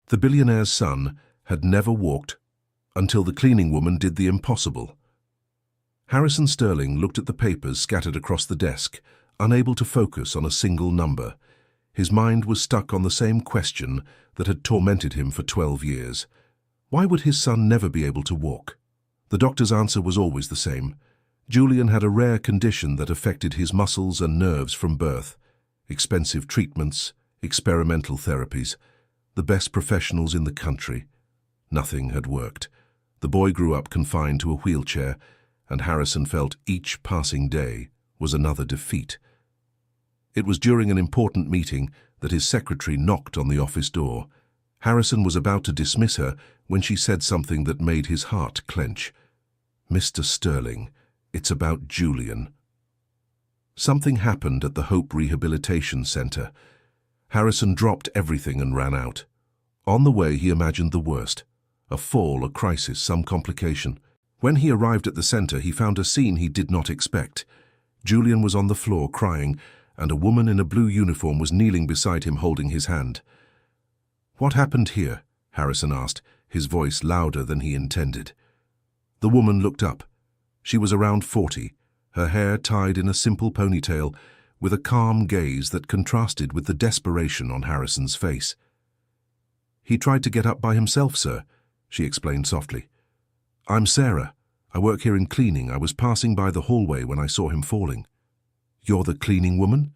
The billionaire's son had never walked until the cleaning woman did the impossible. Harrison Sterling looked at the papers scattered across the desk, unable to focus on a single number. His mind was stuck on the same question that had tormented him for 12 years. Why would his son never be able to walk? The doctor's answer was always the same. Julian had a rare condition that affected his muscles and nerves from birth. Expensive treatments, experimental therapies, the best professionals in the country. Nothing had worked. The boy grew up confined to a wheelchair, and Harrison felt each passing day was another defeat. It was during an important meeting that his secretary knocked on the office door. Harrison was about to dismiss her when she said something that made his heart clench. "Mr. Sterling, it's about Julian." Something happened at the Hope Rehabilitation Center. Harrison dropped everything and ran out. On the way, he imagined the worst. A fall, a crisis, some complication. When he arrived at the center, he found a scene he did not expect. Julian was on the floor crying, and a woman in a blue uniform was kneeling beside him holding his hand. "What happened here?" Harrison asked, his voice louder than he intended. The woman looked up. She was around 40, her hair tied in a simple ponytail, with a calm gaze that contrasted with the desperation on Harrison's face. "He tried to get up by himself, sir," she explained softly. "I'm Sarah. I work here in cleaning. I was passing by the hallway when I saw him falling." "You're the cleaning woman?"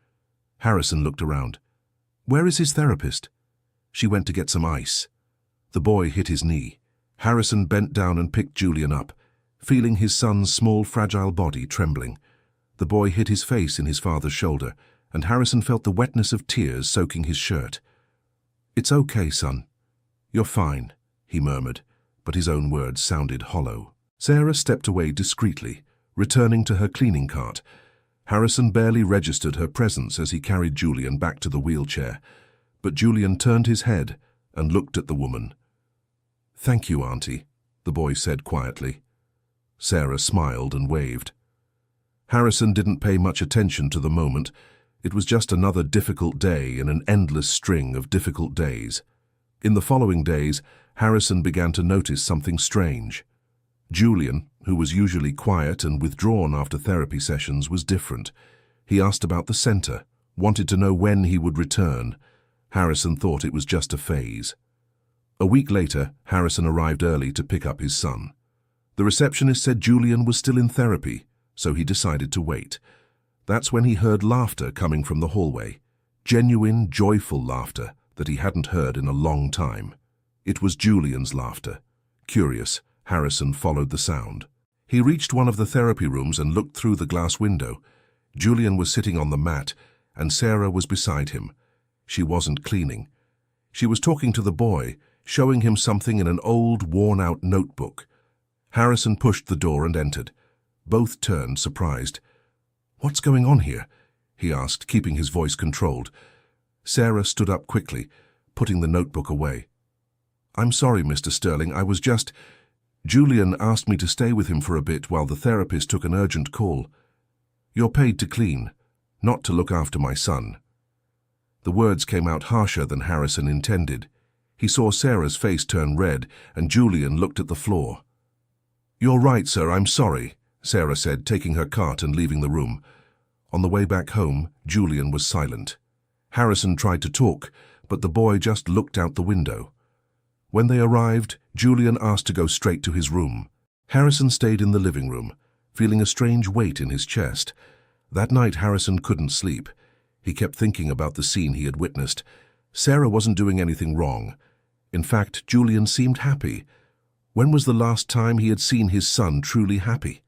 Harrison looked around. "Where is his therapist?" "She went to get some ice." The boy hit his knee. Harrison bent down and picked Julian up, feeling his son's small, fragile body trembling. The boy hid his face in his father's shoulder, and Harrison felt the wetness of tears soaking his shirt. "It's okay, son. You're fine," he murmured, but his own words sounded hollow. Sarah stepped away discreetly, returning to her cleaning cart. Harrison barely registered her presence as he carried Julian back to the wheelchair, but Julian turned his head and looked at the woman. "Thank you, Auntie," the boy said quietly. Sarah smiled and waved. Harrison didn't pay much attention to the moment. It was just another difficult day in an endless string of difficult days. In the following days, Harrison began to notice something strange. Julian, who was usually quiet and withdrawn after therapy sessions, was different. He asked about the center, wanted to know when he would return. Harrison thought it was just a phase. A week later, Harrison arrived early to pick up his son. The receptionist said Julian was still in therapy, so he decided to wait. That's when he heard laughter coming from the hallway. Genuine, joyful laughter that he hadn't heard in a long time. It was Julian's laughter. Curious, Harrison followed the sound. He reached one of the therapy rooms and looked through the glass window. Julian was sitting on the mat, and Sarah was beside him. She wasn't cleaning. She was talking to the boy, showing him something in an old, worn-out notebook. Harrison pushed the door and entered. Both turned, surprised. "What's going on here?" he asked, keeping his voice controlled. Sarah stood up quickly, putting the notebook away. "I'm sorry, Mr. Sterling, I was just... Julian asked me to stay with him for a bit while the therapist took an urgent call. You're paid to clean, not to look after my son." The words came out harsher than Harrison intended. He saw Sarah's face turn red, and Julian looked at the floor. "You're right, sir, I'm sorry," Sarah said, taking her cart and leaving the room. On the way back home, Julian was silent. Harrison tried to talk, but the boy just looked out the window. When they arrived, Julian asked to go straight to his room. Harrison stayed in the living room, feeling a strange weight in his chest. That night, Harrison couldn't sleep. He kept thinking about the scene he had witnessed. Sarah wasn't doing anything wrong. In fact, Julian seemed happy. When was the last time he had seen his son truly happy?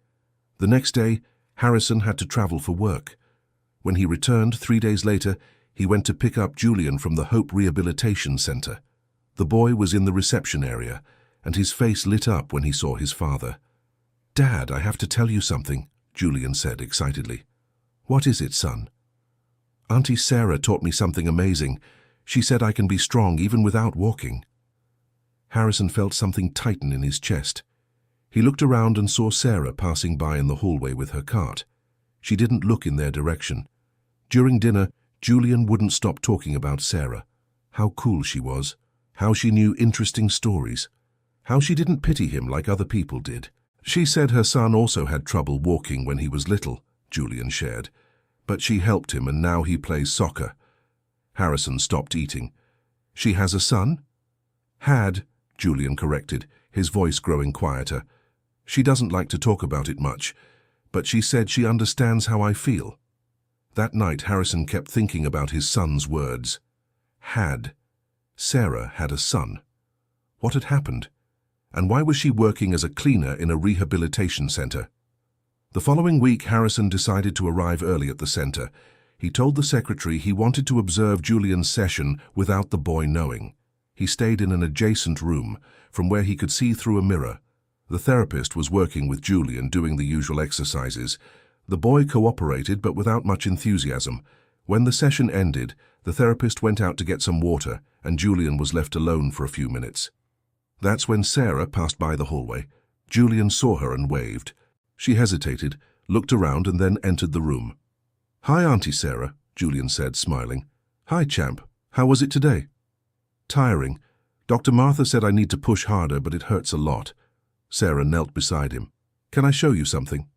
The next day, Harrison had to travel for work. When he returned 3 days later, he went to pick up Julian from the Hope Rehabilitation Center. The boy was in the reception area, and his face lit up when he saw his father. "Dad, I have to tell you something," Julian said excitedly. "What is it, son?" "Auntie Sarah taught me something amazing. She said I can be strong even without walking." Harrison felt something tighten in his chest. He looked around and saw Sarah passing by in the hallway with her cart. She didn't look in their direction. During dinner, Julian wouldn't stop talking about Sarah. How cool she was, how she knew interesting stories, how she didn't pity him like other people did. She said her son also had trouble walking when he was little, Julian shared, but she helped him and now he plays soccer. Harrison stopped eating. She has a son? Had, Julian corrected, his voice growing quieter. She doesn't like to talk about it much, but she said she understands how I feel. That night, Harrison kept thinking about his son's words. Had. Sarah had a son. What had happened? And why was she working as a cleaner in a rehabilitation center? The following week, Harrison decided to arrive early at the center. He told the secretary he wanted to observe Julian's session without the boy knowing. He stayed in an adjacent room, from where he could see through a mirror. The therapist was working with Julian, doing the usual exercises. The boy cooperated, but without much enthusiasm. When the session ended, the therapist went out to get some water, and Julian was left alone for a few minutes. That's when Sarah passed by the hallway. Julian saw her and waved. She hesitated, looked around, and then entered the room. "Hi, Auntie Sarah," Julian said, smiling. "Hi, champ. How was it today?" "Tiring. Dr. Martha said I need to push harder, but it hurts a lot." Sarah knelt beside him. "Can I show you something?"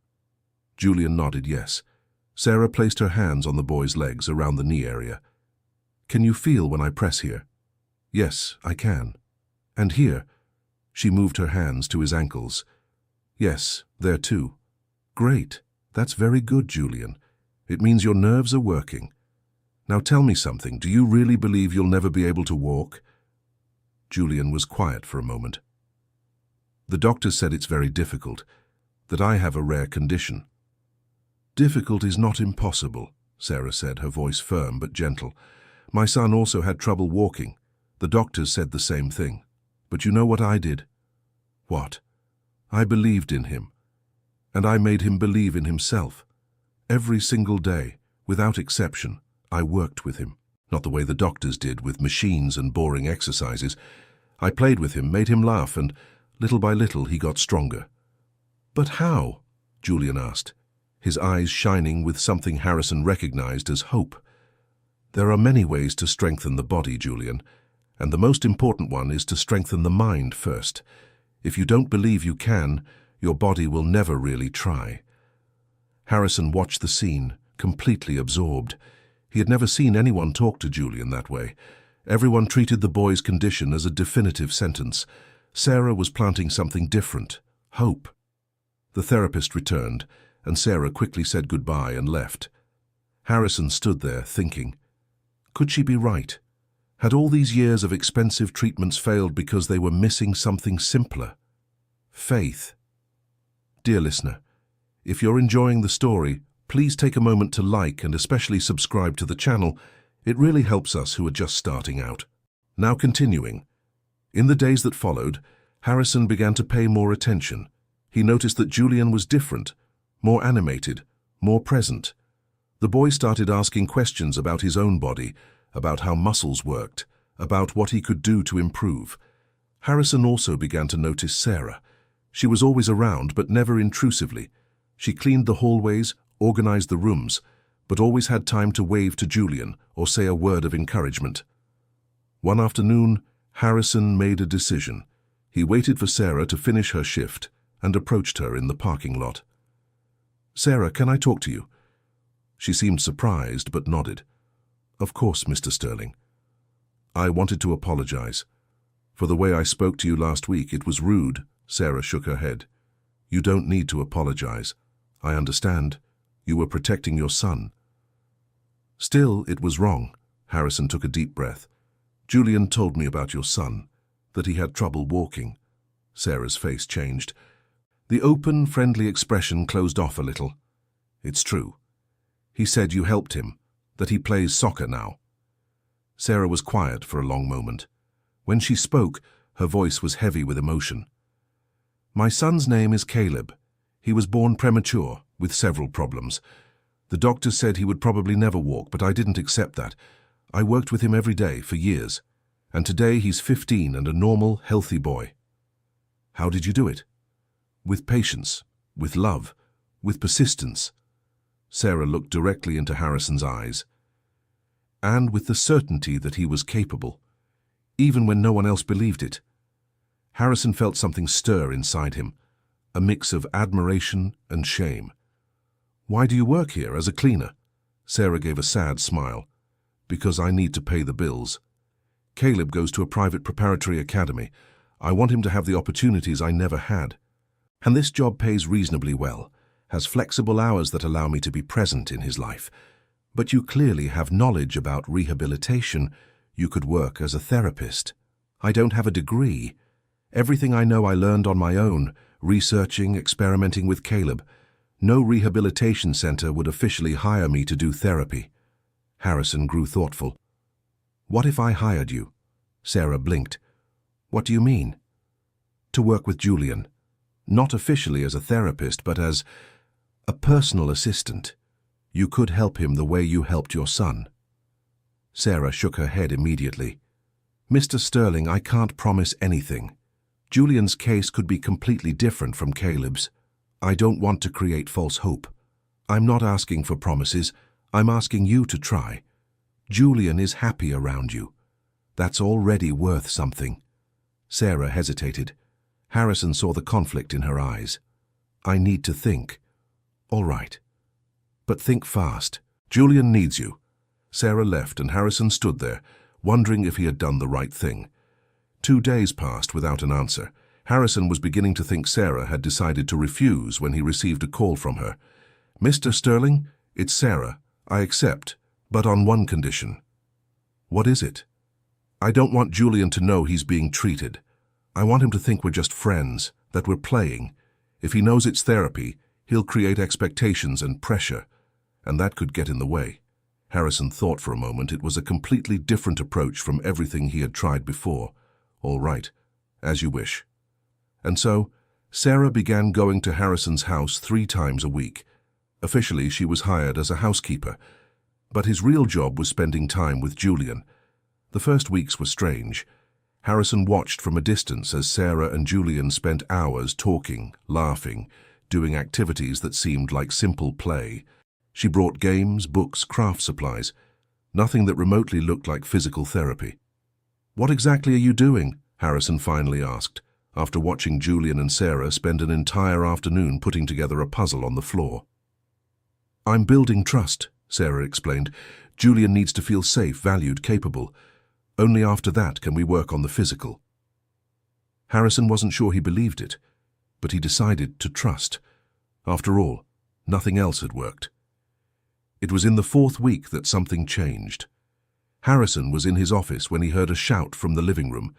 Julian nodded yes. Sarah placed her hands on the boy's legs around the knee area. "Can you feel when I press here?" "Yes, I can." "And here?" She moved her hands to his ankles. "Yes, there too." "Great. That's very good, Julian. It means your nerves are working. Now tell me something. Do you really believe you'll never be able to walk?" Julian was quiet for a moment. "The doctor said it's very difficult, that I have a rare condition." "Difficult is not impossible," Sarah said, her voice firm but gentle. "My son also had trouble walking. The doctors said the same thing. But you know what I did?" "What?" "I believed in him. And I made him believe in himself. Every single day, without exception, I worked with him. Not the way the doctors did, with machines and boring exercises. I played with him, made him laugh, and little by little he got stronger." "But how?" Julian asked, his eyes shining with something Harrison recognized as hope. "There are many ways to strengthen the body, Julian, and the most important one is to strengthen the mind first. If you don't believe you can, your body will never really try." Harrison watched the scene, completely absorbed. He had never seen anyone talk to Julian that way. Everyone treated the boy's condition as a definitive sentence. Sarah was planting something different, hope. The therapist returned, and Sarah quickly said goodbye and left. Harrison stood there, thinking. Could she be right? Had all these years of expensive treatments failed because they were missing something simpler? Faith. Dear listener, if you're enjoying the story, please take a moment to like and especially subscribe to the channel. It really helps us who are just starting out. Now continuing. In the days that followed, Harrison began to pay more attention. He noticed that Julian was different, more animated, more present. The boy started asking questions about his own body, about how muscles worked, about what he could do to improve. Harrison also began to notice Sarah. She was always around, but never intrusively. She cleaned the hallways, organized the rooms, but always had time to wave to Julian or say a word of encouragement. One afternoon, Harrison made a decision. He waited for Sarah to finish her shift and approached her in the parking lot. "Sarah, can I talk to you?" She seemed surprised but nodded. "Of course, Mr. Sterling. I wanted to apologize. For the way I spoke to you last week, it was rude." Sarah shook her head. "You don't need to apologize. I understand. You were protecting your son." "Still, it was wrong." Harrison took a deep breath. "Julian told me about your son, that he had trouble walking." Sarah's face changed. The open, friendly expression closed off a little. "It's true. He said you helped him, that he plays soccer now." Sarah was quiet for a long moment. When she spoke, her voice was heavy with emotion. "My son's name is Caleb. He was born premature, with several problems. The doctors said he would probably never walk, but I didn't accept that. I worked with him every day for years, and today he's 15 and a normal, healthy boy." "How did you do it?" "With patience, with love, with persistence." Sarah looked directly into Harrison's eyes. "And with the certainty that he was capable. even when no one else believed it. Harrison felt something stir inside him, a mix of admiration and shame. "Why do you work here as a cleaner?" Sarah gave a sad smile. "Because I need to pay the bills. Caleb goes to a private preparatory academy. I want him to have the opportunities I never had. And this job pays reasonably well, has flexible hours that allow me to be present in his life. But you clearly have knowledge about rehabilitation. You could work as a therapist." "I don't have a degree. Everything I know I learned on my own, researching, experimenting with Caleb. No rehabilitation center would officially hire me to do therapy." Harrison grew thoughtful. "What if I hired you?" Sarah blinked. "What do you mean?" "To work with Julian. Not officially as a therapist, but as a personal assistant. You could help him the way you helped your son." Sarah shook her head immediately. "Mr. Sterling, I can't promise anything. Julian's case could be completely different from Caleb's. I don't want to create false hope. I'm not asking for promises. I'm asking you to try. Julian is happy around you. That's already worth something." Sarah hesitated. Harrison saw the conflict in her eyes. "I need to think." "All right. But think fast. Julian needs you." Sarah left and Harrison stood there, wondering if he had done the right thing. 2 days passed without an answer. Harrison was beginning to think Sarah had decided to refuse when he received a call from her. "Mr. Sterling, it's Sarah. I accept, but on one condition." "What is it?" "I don't want Julian to know he's being treated. I want him to think we're just friends, that we're playing. If he knows it's therapy, he'll create expectations and pressure, and that could get in the way." Harrison thought for a moment. It was a completely different approach from everything he had tried before. "All right, as you wish." And so, Sarah began going to Harrison's house 3 times a week. Officially, she was hired as a housekeeper, but his real job was spending time with Julian. The first weeks were strange. Harrison watched from a distance as Sarah and Julian spent hours talking, laughing, doing activities that seemed like simple play. She brought games, books, craft supplies, nothing that remotely looked like physical therapy. "What exactly are you doing?" Harrison finally asked, after watching Julian and Sarah spend an entire afternoon putting together a puzzle on the floor. "I'm building trust," Sarah explained. "Julian needs to feel safe, valued, capable. Only after that can we work on the physical." Harrison wasn't sure he believed it, but he decided to trust. After all, nothing else had worked. It was in the 4th week that something changed. Harrison was in his office when he heard a shout from the living room.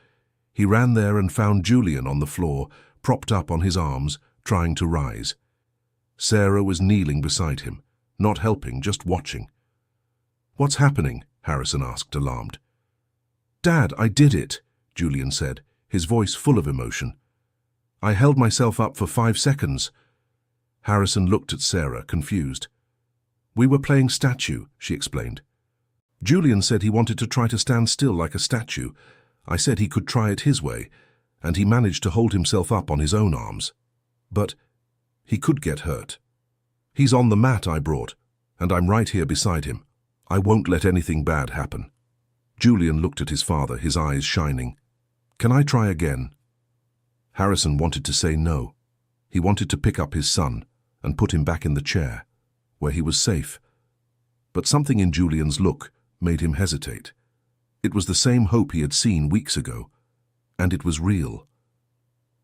He ran there and found Julian on the floor, propped up on his arms, trying to rise. Sarah was kneeling beside him, not helping, just watching. "What's happening?" Harrison asked, alarmed. "Dad, I did it," Julian said, his voice full of emotion. "I held myself up for 5 seconds. Harrison looked at Sarah, confused. "We were playing statue," she explained. "Julian said he wanted to try to stand still like a statue. I said he could try it his way, and he managed to hold himself up on his own arms. But he could get hurt. He's on the mat I brought, and I'm right here beside him. I won't let anything bad happen." Julian looked at his father, his eyes shining. "Can I try again?" Harrison wanted to say no. He wanted to pick up his son and put him back in the chair, where he was safe. But something in Julian's look made him hesitate. It was the same hope he had seen weeks ago, and it was real.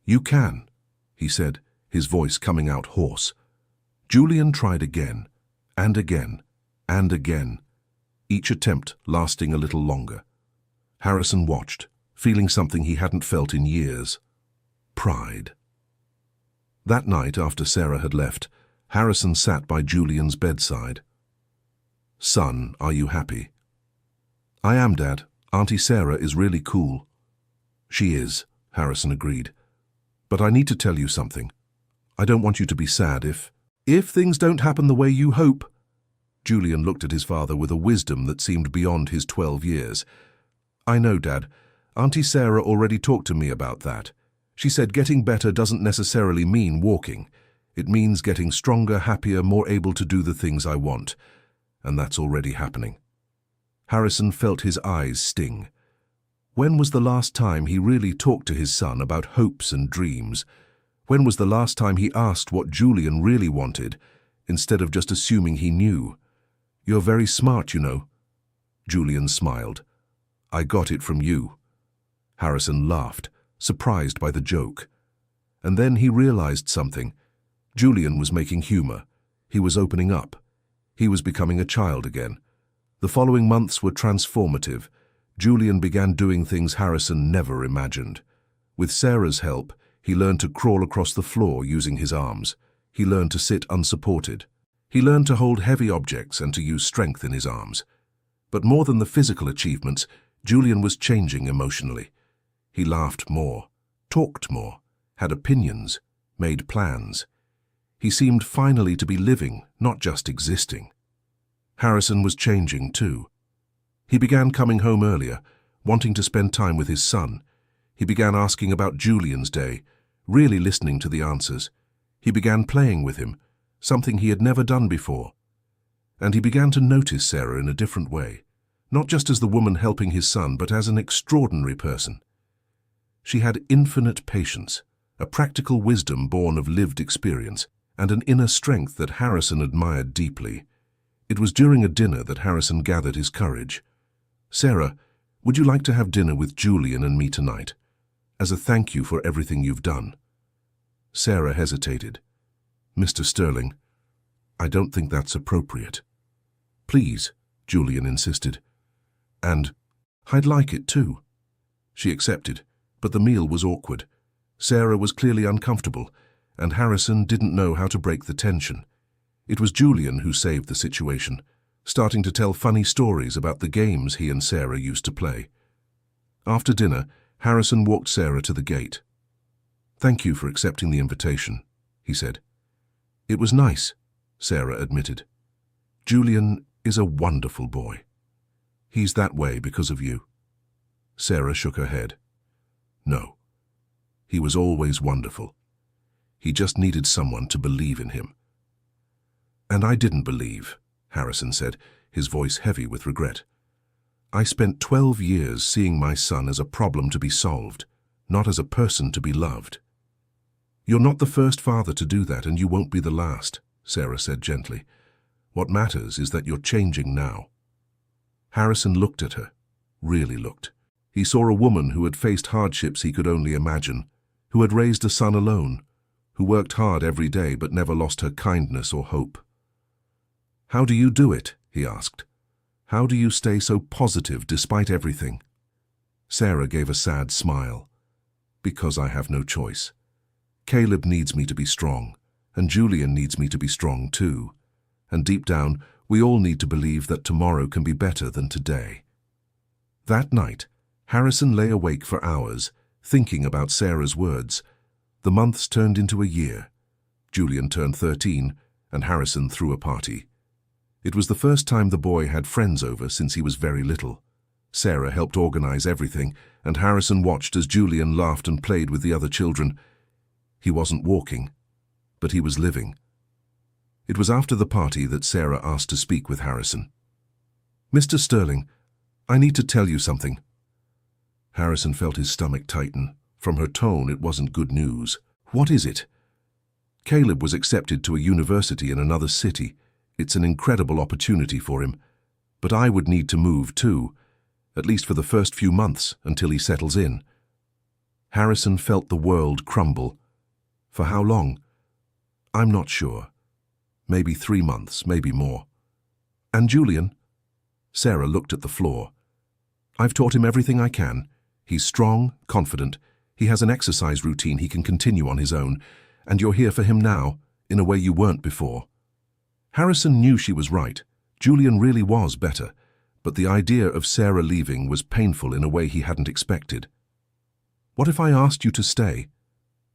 "You can," he said, his voice coming out hoarse. Julian tried again, and again, and again, each attempt lasting a little longer. Harrison watched, feeling something he hadn't felt in years: pride. That night, after Sarah had left, Harrison sat by Julian's bedside. "Son, are you happy?" "I am, Dad. Auntie Sarah is really cool." "She is," Harrison agreed. "But I need to tell you something. I don't want you to be sad if things don't happen the way you hope." Julian looked at his father with a wisdom that seemed beyond his 12 years. "I know, Dad. Auntie Sarah already talked to me about that. She said getting better doesn't necessarily mean walking. It means getting stronger, happier, more able to do the things I want. And that's already happening." Harrison felt his eyes sting. When was the last time he really talked to his son about hopes and dreams? When was the last time he asked what Julian really wanted, instead of just assuming he knew? "You're very smart, you know." Julian smiled. "I got it from you." Harrison laughed, surprised by the joke. And then he realized something. Julian was making humor. He was opening up. He was becoming a child again. The following months were transformative. Julian began doing things Harrison never imagined. With Sarah's help, he learned to crawl across the floor using his arms. He learned to sit unsupported. He learned to hold heavy objects and to use strength in his arms. But more than the physical achievements, Julian was changing emotionally. He laughed more, talked more, had opinions, made plans. He seemed finally to be living, not just existing. Harrison was changing too. He began coming home earlier, wanting to spend time with his son. He began asking about Julian's day, really listening to the answers. He began playing with him, something he had never done before. And he began to notice Sarah in a different way, not just as the woman helping his son, but as an extraordinary person. She had infinite patience, a practical wisdom born of lived experience, and an inner strength that Harrison admired deeply. It was during a dinner that Harrison gathered his courage. "Sarah, would you like to have dinner with Julian and me tonight, as a thank you for everything you've done?" Sarah hesitated. "Mr. Sterling, I don't think that's appropriate." "Please," Julian insisted. "And I'd like it too." She accepted, but the meal was awkward. Sarah was clearly uncomfortable, and Harrison didn't know how to break the tension. It was Julian who saved the situation, starting to tell funny stories about the games he and Sarah used to play. After dinner, Harrison walked Sarah to the gate. "Thank you for accepting the invitation," he said. "It was nice," Sarah admitted. "Julian is a wonderful boy. He's that way because of you." Sarah shook her head. "No. He was always wonderful. He just needed someone to believe in him." "And I didn't believe," Harrison said, his voice heavy with regret. "I spent 12 years seeing my son as a problem to be solved, not as a person to be loved." "You're not the first father to do that, and you won't be the last," Sarah said gently. "What matters is that you're changing now." Harrison looked at her, really looked. He saw a woman who had faced hardships he could only imagine, who had raised a son alone, who worked hard every day but never lost her kindness or hope. "How do you do it?" he asked. "How do you stay so positive despite everything?" Sarah gave a sad smile. "Because I have no choice. Caleb needs me to be strong, and Julian needs me to be strong too. And deep down, we all need to believe that tomorrow can be better than today." That night, Harrison lay awake for hours, thinking about Sarah's words. The months turned into a year. Julian turned 13, and Harrison threw a party. It was the first time the boy had friends over since he was very little. Sarah helped organize everything, and Harrison watched as Julian laughed and played with the other children. He wasn't walking, but he was living. It was after the party that Sarah asked to speak with Harrison. "Mr. Sterling, I need to tell you something." Harrison felt his stomach tighten. From her tone, it wasn't good news. "What is it?" "Caleb was accepted to a university in another city. It's an incredible opportunity for him. But I would need to move too, at least for the first few months until he settles in." Harrison felt the world crumble. "For how long?" "I'm not sure. Maybe 3 months, maybe more." "And Julian?" Sarah looked at the floor. "I've taught him everything I can. He's strong, confident. He has an exercise routine he can continue on his own. And you're here for him now, in a way you weren't before." Harrison knew she was right. Julian really was better. But the idea of Sarah leaving was painful in a way he hadn't expected. "What if I asked you to stay?"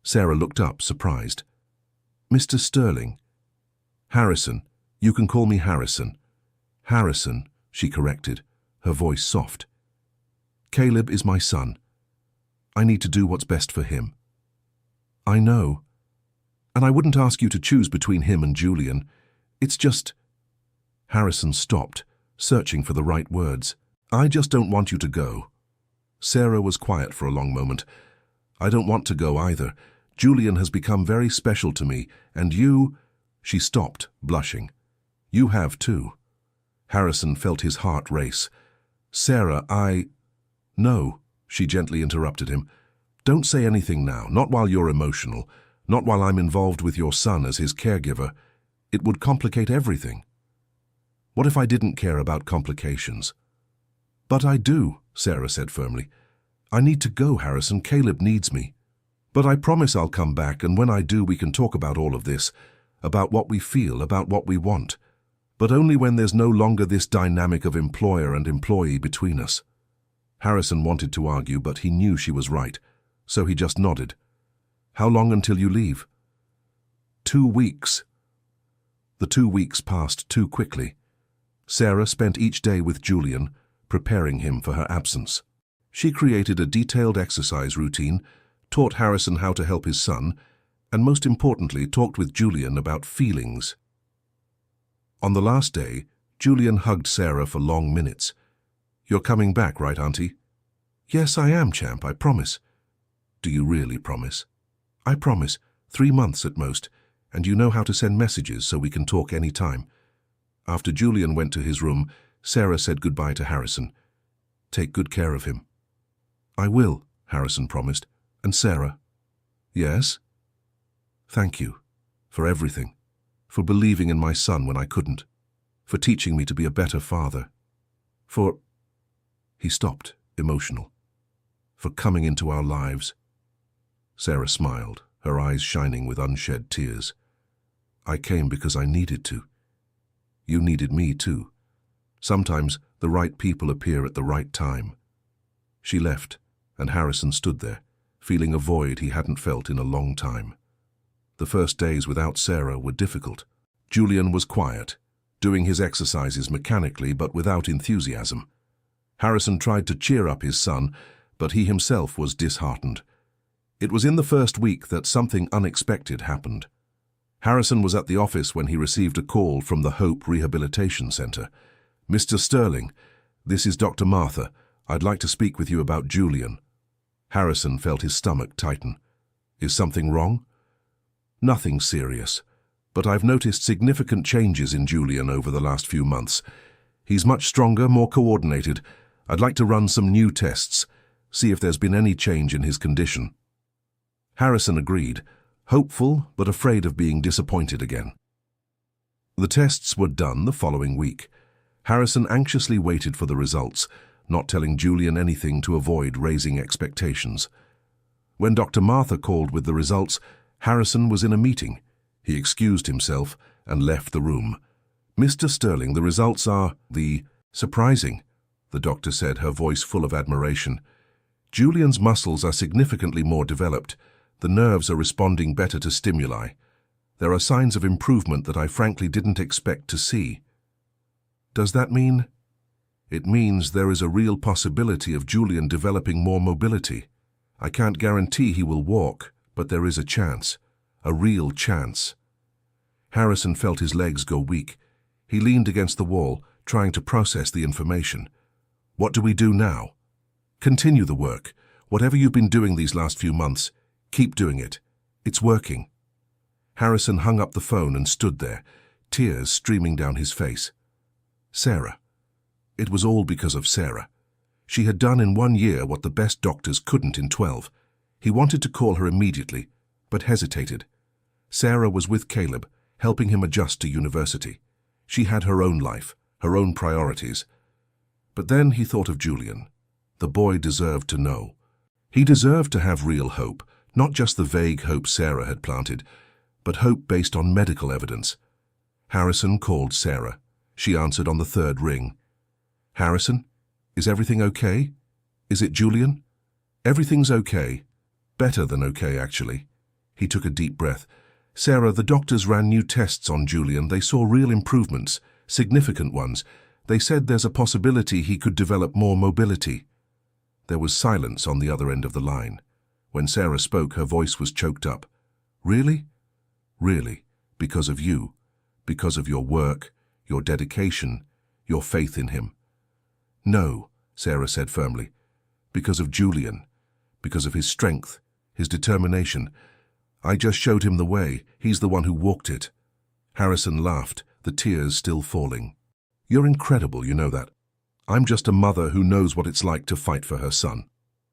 Sarah looked up, surprised. "Mr. Sterling." "Harrison. You can call me Harrison." "Harrison," she corrected, her voice soft. "Caleb is my son. I need to do what's best for him." "I know. And I wouldn't ask you to choose between him and Julian. It's just—" Harrison stopped, searching for the right words. "I just don't want you to go." Sarah was quiet for a long moment. I don't want to go either. Julian has become very special to me, and you— She stopped, blushing. You have too. Harrison felt his heart race. Sarah, No, she gently interrupted him. Don't say anything now, not while you're emotional, not while I'm involved with your son as his caregiver. It would complicate everything. What if I didn't care about complications? But I do, Sarah said firmly. I need to go, Harrison. Caleb needs me. But I promise I'll come back, and when I do, we can talk about all of this, about what we feel, about what we want. But only when there's no longer this dynamic of employer and employee between us. Harrison wanted to argue, but he knew she was right, so he just nodded. How long until you leave? 2 weeks. The 2 weeks passed too quickly. Sarah spent each day with Julian, preparing him for her absence. She created a detailed exercise routine, taught Harrison how to help his son, and most importantly, talked with Julian about feelings. On the last day, Julian hugged Sarah for long minutes. You're coming back, right, Auntie? Yes, I am, champ, I promise. Do you really promise? I promise, 3 months at most, and you know how to send messages so we can talk any time. After Julian went to his room, Sarah said goodbye to Harrison. Take good care of him. I will, Harrison promised. And Sarah? Yes? Thank you for everything, for believing in my son when I couldn't, for teaching me to be a better father, for— He stopped, emotional. For coming into our lives. Sarah smiled, her eyes shining with unshed tears. I came because I needed to. You needed me too. Sometimes the right people appear at the right time. She left, and Harrison stood there, feeling a void he hadn't felt in a long time. The first days without Sarah were difficult. Julian was quiet, doing his exercises mechanically but without enthusiasm. Harrison tried to cheer up his son, but he himself was disheartened. It was in the first week that something unexpected happened. Harrison was at the office when he received a call from the Hope Rehabilitation Center. Mr. Sterling, this is Dr. Martha. I'd like to speak with you about Julian. Harrison felt his stomach tighten. Is something wrong? Nothing serious, but I've noticed significant changes in Julian over the last few months. He's much stronger, more coordinated. I'd like to run some new tests, see if there's been any change in his condition. Harrison agreed, hopeful but afraid of being disappointed again. The tests were done the following week. Harrison anxiously waited for the results, not telling Julian anything to avoid raising expectations. When Dr. Martha called with the results, Harrison was in a meeting. He excused himself and left the room. Mr. Sterling, the results are surprising, the doctor said, her voice full of admiration. Julian's muscles are significantly more developed. The nerves are responding better to stimuli. There are signs of improvement that I frankly didn't expect to see. Does that mean? It means there is a real possibility of Julian developing more mobility. I can't guarantee he will walk, but there is a chance. A real chance. Harrison felt his legs go weak. He leaned against the wall, trying to process the information. What do we do now? Continue the work. Whatever you've been doing these last few months, keep doing it. It's working. Harrison hung up the phone and stood there, tears streaming down his face. Sarah. It was all because of Sarah. She had done in 1 year what the best doctors couldn't in 12. He wanted to call her immediately, but hesitated. Sarah was with Caleb, helping him adjust to university. She had her own life, her own priorities. But then he thought of Julian. The boy deserved to know. He deserved to have real hope, not just the vague hope Sarah had planted, but hope based on medical evidence. Harrison called Sarah. She answered on the 3rd ring. Harrison, is everything okay? Is it Julian? Everything's okay. Better than okay, actually. He took a deep breath. Sarah, the doctors ran new tests on Julian. They saw real improvements, significant ones. They said there's a possibility he could develop more mobility. There was silence on the other end of the line. When Sarah spoke, her voice was choked up. Really? Really, because of you, because of your work, your dedication, your faith in him. No, Sarah said firmly. Because of Julian. Because of his strength, his determination. I just showed him the way. He's the one who walked it. Harrison laughed, the tears still falling. You're incredible, you know that. I'm just a mother who knows what it's like to fight for her son.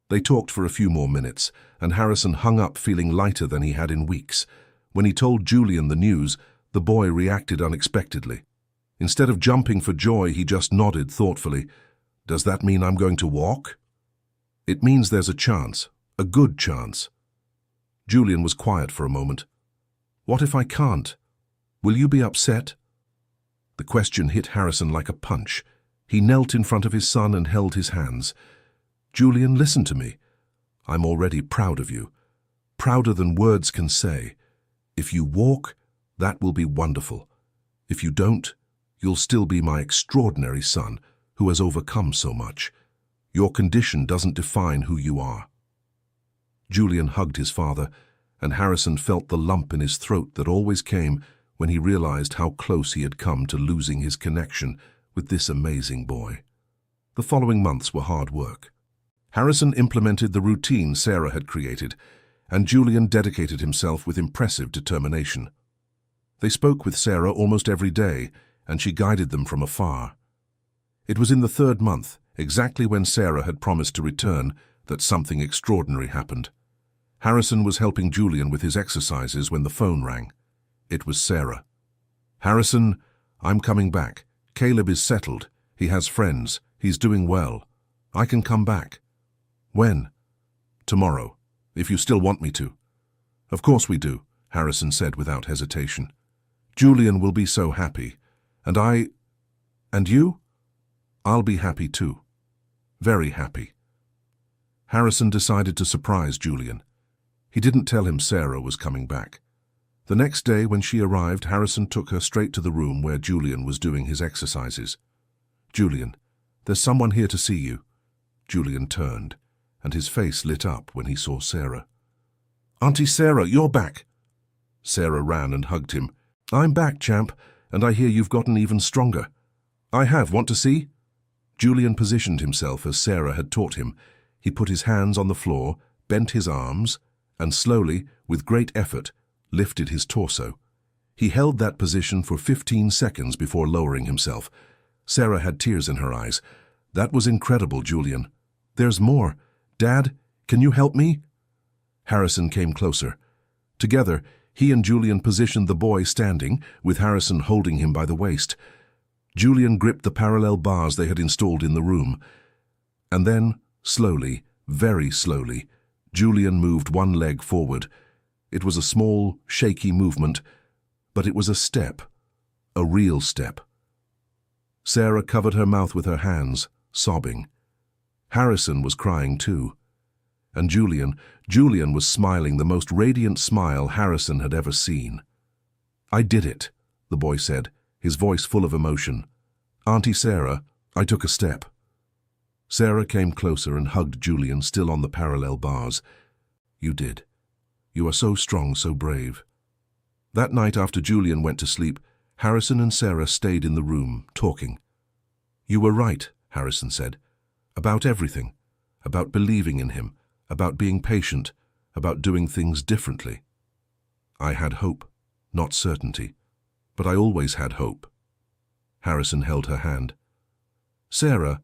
They talked for a few more minutes, and Harrison hung up feeling lighter than he had in weeks. When he told Julian the news, the boy reacted unexpectedly. Instead of jumping for joy, he just nodded thoughtfully. Does that mean I'm going to walk? It means there's a chance, a good chance. Julian was quiet for a moment. What if I can't? Will you be upset? The question hit Harrison like a punch. He knelt in front of his son and held his hands. Julian, listen to me. I'm already proud of you. Prouder than words can say. If you walk, that will be wonderful. If you don't, you'll still be my extraordinary son who has overcome so much. Your condition doesn't define who you are. Julian hugged his father, and Harrison felt the lump in his throat that always came when he realized how close he had come to losing his connection with this amazing boy. The following months were hard work. Harrison implemented the routine Sarah had created, and Julian dedicated himself with impressive determination. They spoke with Sarah almost every day, and she guided them from afar. It was in the 3rd month, exactly when Sarah had promised to return, that something extraordinary happened. Harrison was helping Julian with his exercises when the phone rang. It was Sarah. Harrison, I'm coming back. Caleb is settled. He has friends. He's doing well. I can come back. When? Tomorrow, if you still want me to. Of course we do, Harrison said without hesitation. Julian will be so happy. And you? I'll be happy too. Very happy. Harrison decided to surprise Julian. He didn't tell him Sarah was coming back. The next day, when she arrived, Harrison took her straight to the room where Julian was doing his exercises. Julian, there's someone here to see you. Julian turned, and his face lit up when he saw Sarah. Auntie Sarah, you're back. Sarah ran and hugged him. I'm back, champ, and I hear you've gotten even stronger. I have. Want to see? Julian positioned himself as Sarah had taught him. He put his hands on the floor, bent his arms, and slowly, with great effort, lifted his torso. He held that position for 15 seconds before lowering himself. Sarah had tears in her eyes. That was incredible, Julian. There's more. Dad, can you help me? Harrison came closer. Together, he and Julian positioned the boy standing, with Harrison holding him by the waist. Julian gripped the parallel bars they had installed in the room. And then, slowly, very slowly, Julian moved one leg forward. It was a small, shaky movement, but it was a step, a real step. Sarah covered her mouth with her hands, sobbing. Harrison was crying too. And Julian was smiling the most radiant smile Harrison had ever seen. I did it, the boy said, his voice full of emotion. Auntie Sarah, I took a step. Sarah came closer and hugged Julian, still on the parallel bars. You did. You are so strong, so brave. That night after Julian went to sleep, Harrison and Sarah stayed in the room, talking. You were right, Harrison said. About everything. About believing in him. About being patient. About doing things differently. I had hope, not certainty. But I always had hope. Harrison held her hand. Sarah,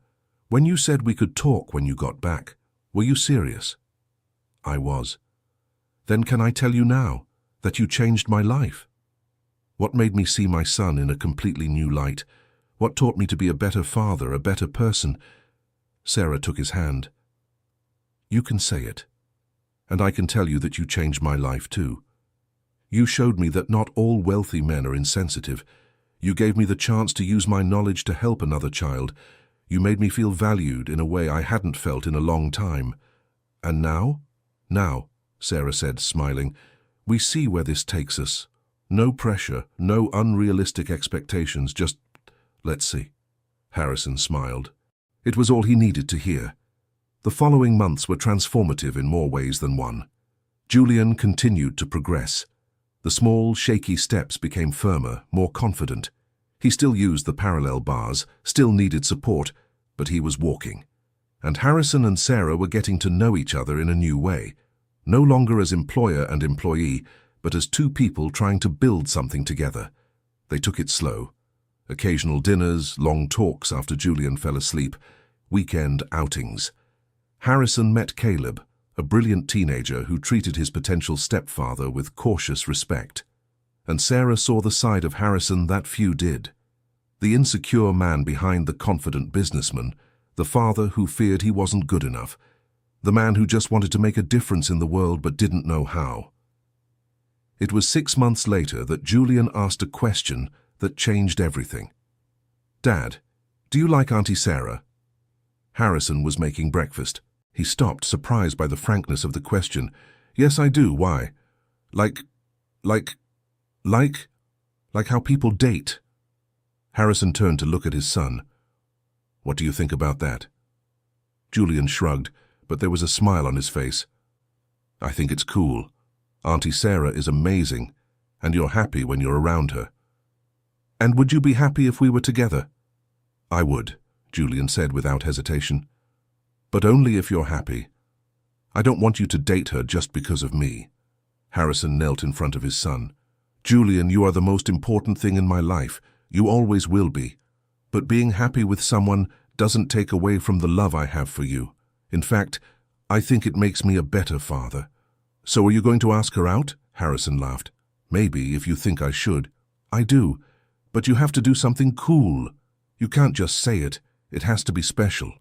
when you said we could talk when you got back, were you serious? I was. Then can I tell you now that you changed my life? What made me see my son in a completely new light? What taught me to be a better father, a better person? Sarah took his hand. You can say it. And I can tell you that you changed my life too. You showed me that not all wealthy men are insensitive. You gave me the chance to use my knowledge to help another child. You made me feel valued in a way I hadn't felt in a long time. And now? Now, Sarah said, smiling, we see where this takes us. No pressure, no unrealistic expectations, just let's see. Harrison smiled. It was all he needed to hear. The following months were transformative in more ways than one. Julian continued to progress. The small, shaky steps became firmer, more confident. He still used the parallel bars, still needed support, but he was walking. And Harrison and Sarah were getting to know each other in a new way, no longer as employer and employee, but as two people trying to build something together. They took it slow. Occasional dinners, long talks after Julian fell asleep, weekend outings. Harrison met Caleb, a brilliant teenager who treated his potential stepfather with cautious respect. And Sarah saw the side of Harrison that few did. The insecure man behind the confident businessman, the father who feared he wasn't good enough, the man who just wanted to make a difference in the world but didn't know how. It was 6 months later that Julian asked a question that changed everything. "Dad, do you like Auntie Sarah?" Harrison was making breakfast. He stopped, surprised by the frankness of the question. "Yes, I do. Why?" Like how people date." Harrison turned to look at his son. "What do you think about that?" Julian shrugged, but there was a smile on his face. "I think it's cool. Auntie Sarah is amazing, and you're happy when you're around her." "And would you be happy if we were together?" "I would," Julian said without hesitation. "But only if you're happy. I don't want you to date her just because of me." Harrison knelt in front of his son. "Julian, you are the most important thing in my life. You always will be. But being happy with someone doesn't take away from the love I have for you. In fact, I think it makes me a better father." "So are you going to ask her out?" Harrison laughed. "Maybe, if you think I should." "I do. But you have to do something cool. You can't just say it. It has to be special."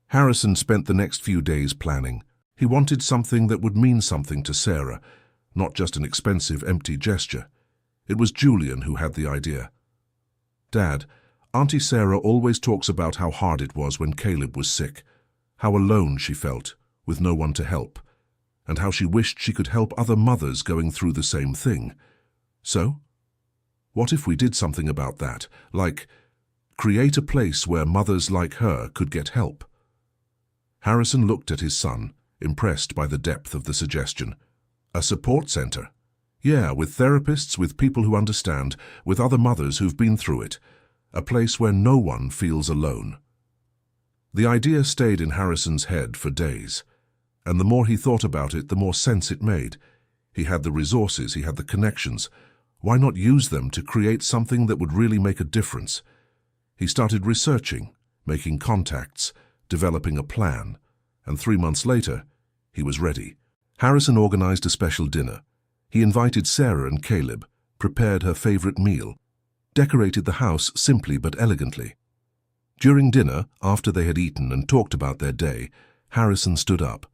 Harrison spent the next few days planning. He wanted something that would mean something to Sarah, not just an expensive, empty gesture. It was Julian who had the idea. "Dad, Auntie Sarah always talks about how hard it was when Caleb was sick, how alone she felt, with no one to help, and how she wished she could help other mothers going through the same thing. So, what if we did something about that, like create a place where mothers like her could get help?" Harrison looked at his son, impressed by the depth of the suggestion. "A support center? Yeah, with therapists, with people who understand, with other mothers who've been through it. A place where no one feels alone." The idea stayed in Harrison's head for days, and the more he thought about it, the more sense it made. He had the resources, he had the connections. Why not use them to create something that would really make a difference? He started researching, making contacts, developing a plan, and 3 months later, he was ready. Harrison organized a special dinner. He invited Sarah and Caleb, prepared her favorite meal, decorated the house simply but elegantly. During dinner, after they had eaten and talked about their day, Harrison stood up.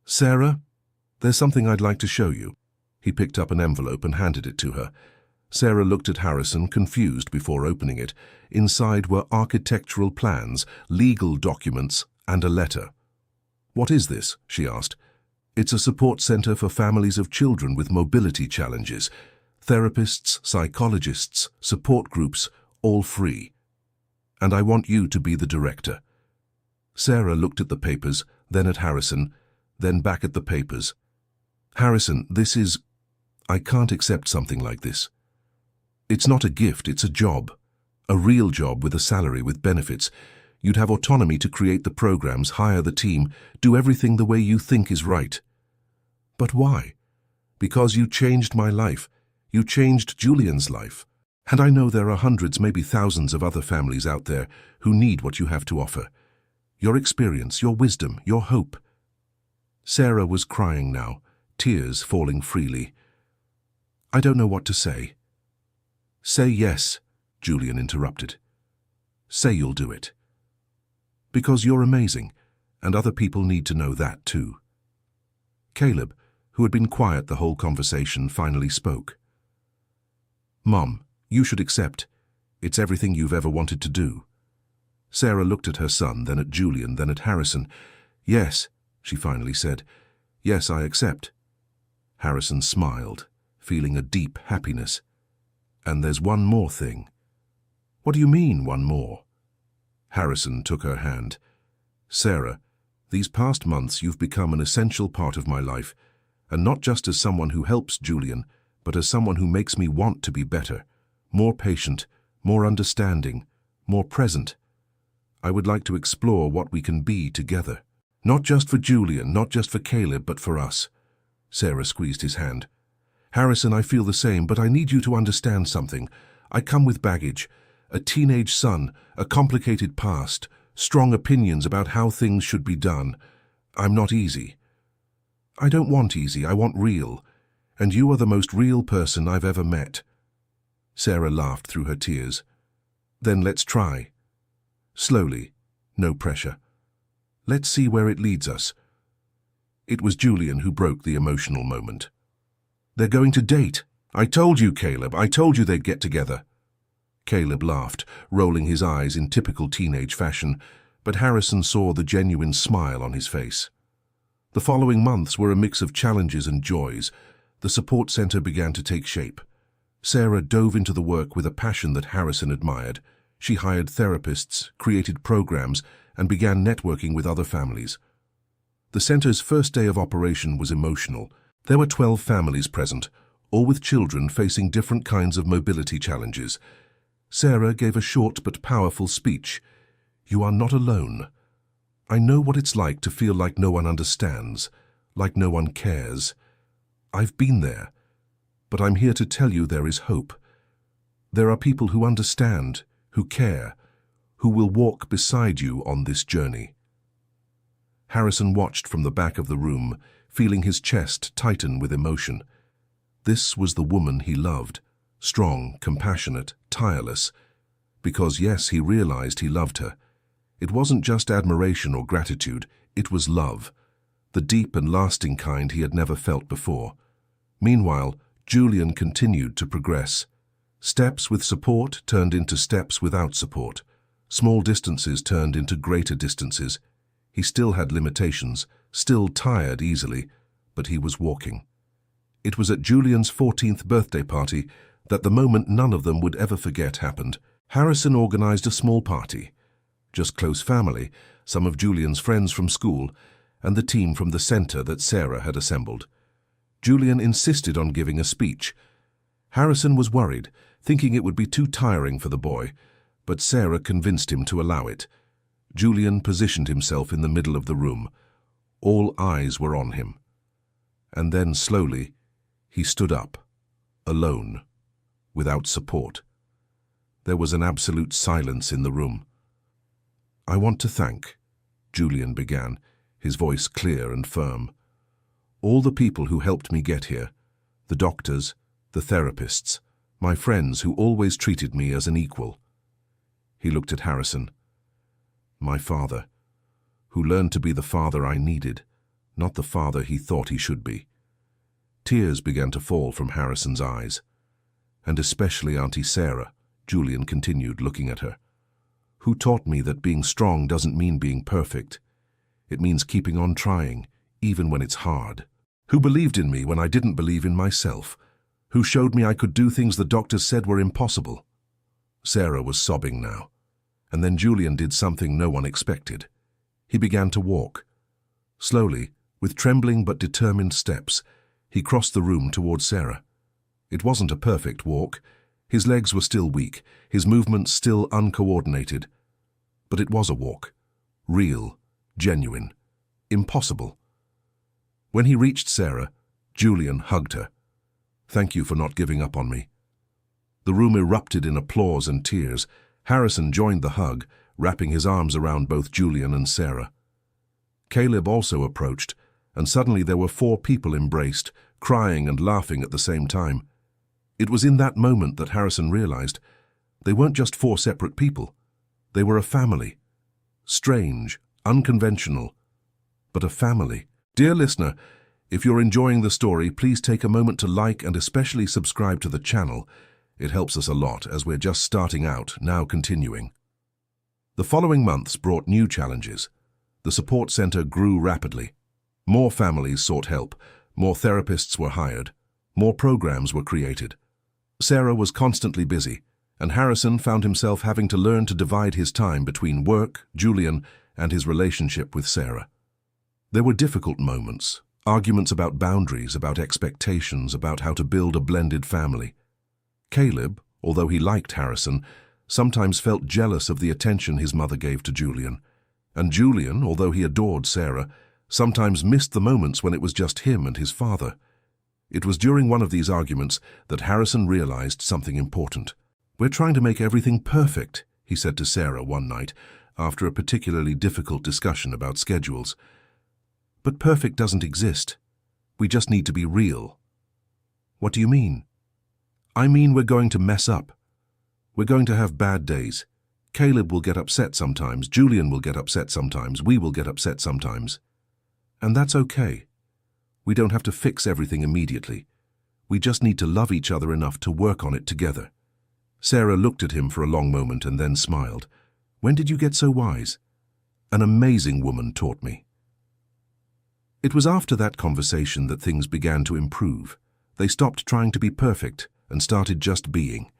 "Sarah, there's something I'd like to show you." He picked up an envelope and handed it to her. Sarah looked at Harrison, confused before opening it. Inside were architectural plans, legal documents, and a letter. "What is this?" she asked. "It's a support center for families of children with mobility challenges. Therapists, psychologists, support groups, all free. And I want you to be the director." Sarah looked at the papers, then at Harrison, then back at the papers. "Harrison, I can't accept something like this. It's not a gift, it's a job. A real job with a salary, with benefits. You'd have autonomy to create the programs, hire the team, do everything the way you think is right." "But why?" "Because you changed my life. You changed Julian's life. And I know there are hundreds, maybe thousands of other families out there who need what you have to offer. Your experience, your wisdom, your hope." Sarah was crying now, tears falling freely. "I don't know what to say." "Say yes," Julian interrupted. "Say you'll do it. Because you're amazing, and other people need to know that too." Caleb, who had been quiet the whole conversation, finally spoke. "Mom, you should accept. It's everything you've ever wanted to do." Sarah looked at her son, then at Julian, then at Harrison. "Yes," she finally said. "Yes, I accept." Harrison smiled, feeling a deep happiness. "And there's one more thing." "What do you mean, one more?" Harrison took her hand. "Sarah, these past months you've become an essential part of my life, and not just as someone who helps Julian, but as someone who makes me want to be better, more patient, more understanding, more present. I would like to explore what we can be together. Not just for Julian, not just for Caleb, but for us. Sarah squeezed his hand. Harrison, I feel the same, but I need you to understand something. I come with baggage, a teenage son, a complicated past, strong opinions about how things should be done. I'm not easy. I don't want easy, I want real. And you are the most real person I've ever met. Sarah laughed through her tears. Then let's try. Slowly, no pressure. Let's see where it leads us. It was Julian who broke the emotional moment. They're going to date. I told you, Caleb, I told you they'd get together. Caleb laughed, rolling his eyes in typical teenage fashion, but Harrison saw the genuine smile on his face. The following months were a mix of challenges and joys. The support center began to take shape. Sarah dove into the work with a passion that Harrison admired. She hired therapists, created programs, and began networking with other families. The center's first day of operation was emotional. There were 12 families present, all with children facing different kinds of mobility challenges. Sarah gave a short but powerful speech. You are not alone. I know what it's like to feel like no one understands, like no one cares. I've been there, but I'm here to tell you there is hope. There are people who understand, who care, who will walk beside you on this journey. Harrison watched from the back of the room, feeling his chest tighten with emotion. This was the woman he loved, strong, compassionate, tireless. Because yes, he realized he loved her. It wasn't just admiration or gratitude, it was love, the deep and lasting kind he had never felt before. Meanwhile, Julian continued to progress. Steps with support turned into steps without support. Small distances turned into greater distances. He still had limitations, still tired easily, but he was walking. It was at Julian's 14th birthday party that the moment none of them would ever forget happened. Harrison organized a small party. Just close family, some of Julian's friends from school, and the team from the center that Sarah had assembled. Julian insisted on giving a speech. Harrison was worried, thinking it would be too tiring for the boy, but Sarah convinced him to allow it. Julian positioned himself in the middle of the room. All eyes were on him. And then, slowly, he stood up, alone, without support. There was an absolute silence in the room. I want to thank, Julian began, his voice clear and firm. All the people who helped me get here, the doctors, the therapists, my friends who always treated me as an equal. He looked at Harrison. My father, who learned to be the father I needed, not the father he thought he should be. Tears began to fall from Harrison's eyes. And especially Auntie Sarah, Julian continued, looking at her. Who taught me that being strong doesn't mean being perfect. It means keeping on trying, even when it's hard. Who believed in me when I didn't believe in myself. Who showed me I could do things the doctors said were impossible. Sarah was sobbing now. And then Julian did something no one expected. He began to walk. Slowly, with trembling but determined steps, he crossed the room toward Sarah. It wasn't a perfect walk. His legs were still weak, his movements still uncoordinated. But it was a walk. Real, genuine, impossible. When he reached Sarah, Julian hugged her. Thank you for not giving up on me. The room erupted in applause and tears. Harrison joined the hug, wrapping his arms around both Julian and Sarah. Caleb also approached, and suddenly there were 4 people embraced, crying and laughing at the same time. It was in that moment that Harrison realized they weren't just 4 separate people. They were a family. Strange, unconventional, but a family. Dear listener, if you're enjoying the story, please take a moment to like and especially subscribe to the channel. It helps us a lot as we're just starting out, now continuing. The following months brought new challenges. The support center grew rapidly. More families sought help, more therapists were hired, more programs were created. Sarah was constantly busy, and Harrison found himself having to learn to divide his time between work, Julian, and his relationship with Sarah. There were difficult moments, arguments about boundaries, about expectations, about how to build a blended family. Caleb, although he liked Harrison, sometimes felt jealous of the attention his mother gave to Julian. And Julian, although he adored Sarah, sometimes missed the moments when it was just him and his father. It was during one of these arguments that Harrison realized something important. "We're trying to make everything perfect," he said to Sarah one night, after a particularly difficult discussion about schedules. "But perfect doesn't exist. We just need to be real." "What do you mean?" "I mean we're going to mess up. We're going to have bad days. Caleb will get upset sometimes, Julian will get upset sometimes, we will get upset sometimes. And that's okay. We don't have to fix everything immediately. We just need to love each other enough to work on it together." Sarah looked at him for a long moment and then smiled. "When did you get so wise?" "An amazing woman taught me." It was after that conversation that things began to improve. They stopped trying to be perfect and started just being.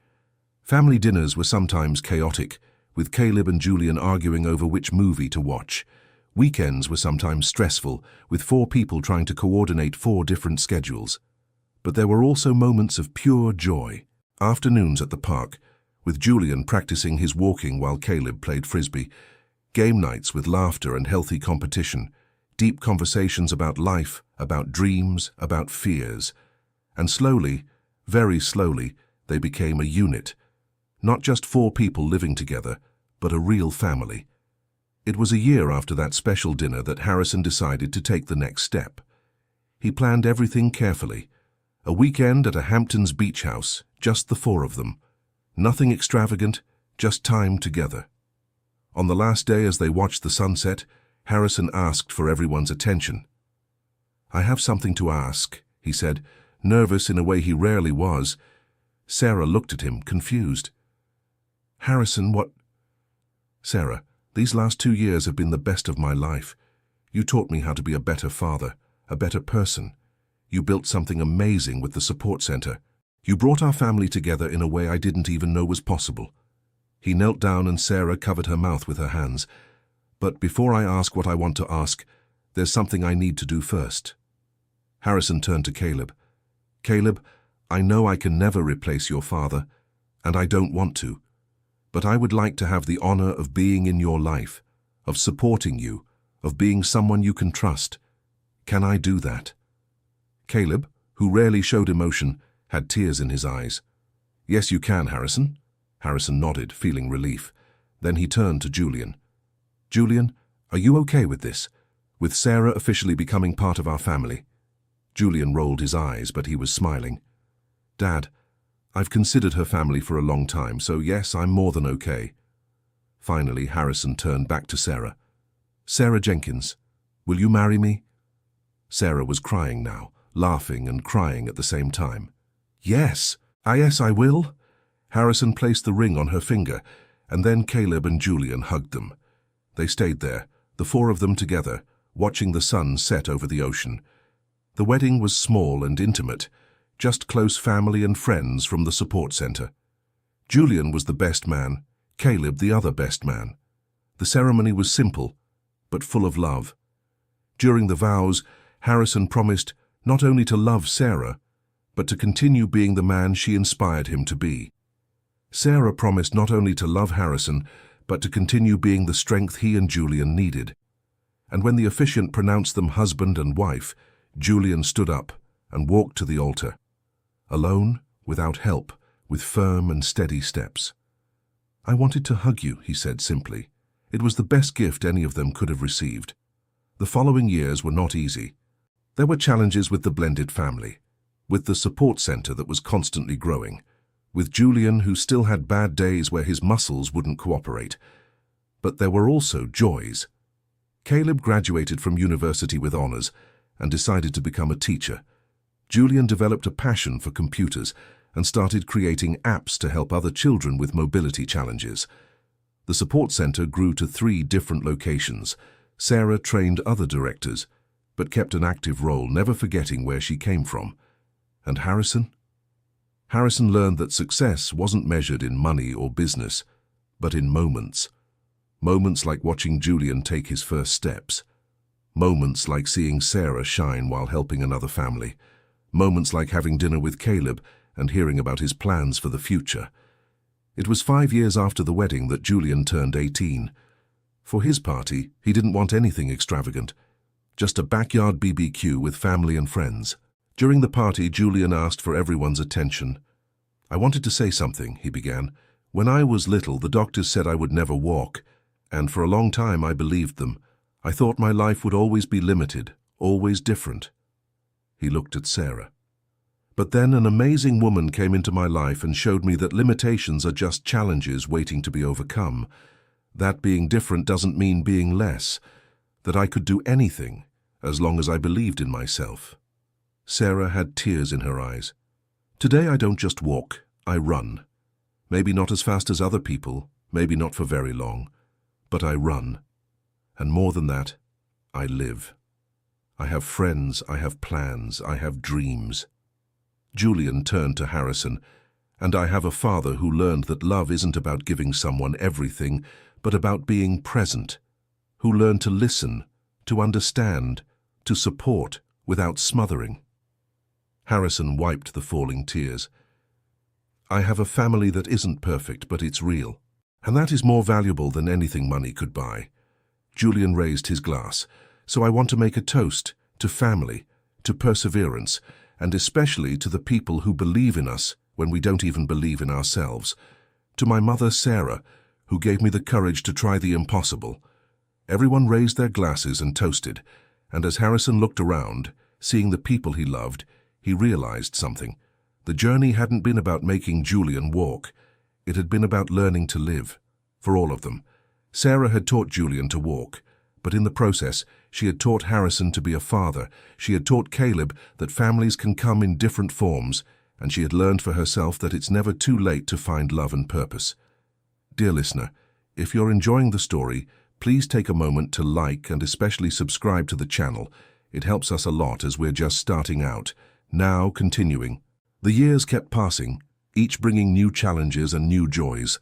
Family dinners were sometimes chaotic, with Caleb and Julian arguing over which movie to watch. Weekends were sometimes stressful, with 4 people trying to coordinate 4 different schedules. But there were also moments of pure joy. Afternoons at the park, with Julian practicing his walking while Caleb played frisbee. Game nights with laughter and healthy competition. Deep conversations about life, about dreams, about fears. And slowly, very slowly, they became a unit. Not just 4 people living together, but a real family. It was a year after that special dinner that Harrison decided to take the next step. He planned everything carefully. A weekend at a Hamptons beach house, just the 4 of them. Nothing extravagant, just time together. On the last day as they watched the sunset, Harrison asked for everyone's attention. "I have something to ask," he said, nervous in a way he rarely was. Sarah looked at him, confused. "Harrison, what?" "Sarah, these last 2 years have been the best of my life. You taught me how to be a better father, a better person. You built something amazing with the support center. You brought our family together in a way I didn't even know was possible." He knelt down and Sarah covered her mouth with her hands. "But before I ask what I want to ask, there's something I need to do first." Harrison turned to Caleb. "Caleb, I know I can never replace your father, and I don't want to. But I would like to have the honor of being in your life, of supporting you, of being someone you can trust. Can I do that?" Caleb, who rarely showed emotion, had tears in his eyes. "Yes, you can, Harrison." Harrison nodded, feeling relief. Then he turned to Julian. "Julian, are you okay with this? With Sarah officially becoming part of our family?" Julian rolled his eyes, but he was smiling. "Dad, I've considered her family for a long time, so yes, I'm more than okay." Finally, Harrison turned back to Sarah. "Sarah Jenkins, will you marry me?" Sarah was crying now, laughing and crying at the same time. "Yes, I will." Harrison placed the ring on her finger, and then Caleb and Julian hugged them. They stayed there, the 4 of them together, watching the sun set over the ocean. The wedding was small and intimate, just close family and friends from the support center. Julian was the best man, Caleb the other best man. The ceremony was simple, but full of love. During the vows, Harrison promised not only to love Sarah, but to continue being the man she inspired him to be. Sarah promised not only to love Harrison, but to continue being the strength he and Julian needed. And when the officiant pronounced them husband and wife, Julian stood up and walked to the altar. Alone, without help, with firm and steady steps. "I wanted to hug you," he said simply. It was the best gift any of them could have received. The following years were not easy. There were challenges with the blended family, with the support center that was constantly growing, with Julian who still had bad days where his muscles wouldn't cooperate. But there were also joys. Caleb graduated from university with honors and decided to become a teacher. Julian developed a passion for computers and started creating apps to help other children with mobility challenges. The support center grew to 3 different locations. Sarah trained other directors, but kept an active role, never forgetting where she came from. And Harrison? Harrison learned that success wasn't measured in money or business, but in moments. Moments like watching Julian take his first steps. Moments like seeing Sarah shine while helping another family. Moments like having dinner with Caleb and hearing about his plans for the future. It was 5 years after the wedding that Julian turned 18. For his party, he didn't want anything extravagant, just a backyard BBQ with family and friends. During the party, Julian asked for everyone's attention. "I wanted to say something," he began. "When I was little, the doctors said I would never walk, and for a long time I believed them. I thought my life would always be limited, always different." He looked at Sarah. "But then an amazing woman came into my life and showed me that limitations are just challenges waiting to be overcome. That being different doesn't mean being less, that I could do anything as long as I believed in myself." Sarah had tears in her eyes. "Today I don't just walk, I run. Maybe not as fast as other people, maybe not for very long, but I run. And more than that, I live. I have friends, I have plans, I have dreams." Julian turned to Harrison. "And I have a father who learned that love isn't about giving someone everything, but about being present, who learned to listen, to understand, to support without smothering." Harrison wiped the falling tears. "I have a family that isn't perfect, but it's real. And that is more valuable than anything money could buy." Julian raised his glass. "So I want to make a toast to family, to perseverance, and especially to the people who believe in us when we don't even believe in ourselves. To my mother, Sarah, who gave me the courage to try the impossible." Everyone raised their glasses and toasted, and as Harrison looked around, seeing the people he loved, he realized something. The journey hadn't been about making Julian walk. It had been about learning to live, for all of them. Sarah had taught Julian to walk, but in the process, she had taught Harrison to be a father. She had taught Caleb that families can come in different forms, and she had learned for herself that it's never too late to find love and purpose. Dear listener, if you're enjoying the story, please take a moment to like and especially subscribe to the channel. It helps us a lot as we're just starting out. Now continuing. The years kept passing, each bringing new challenges and new joys.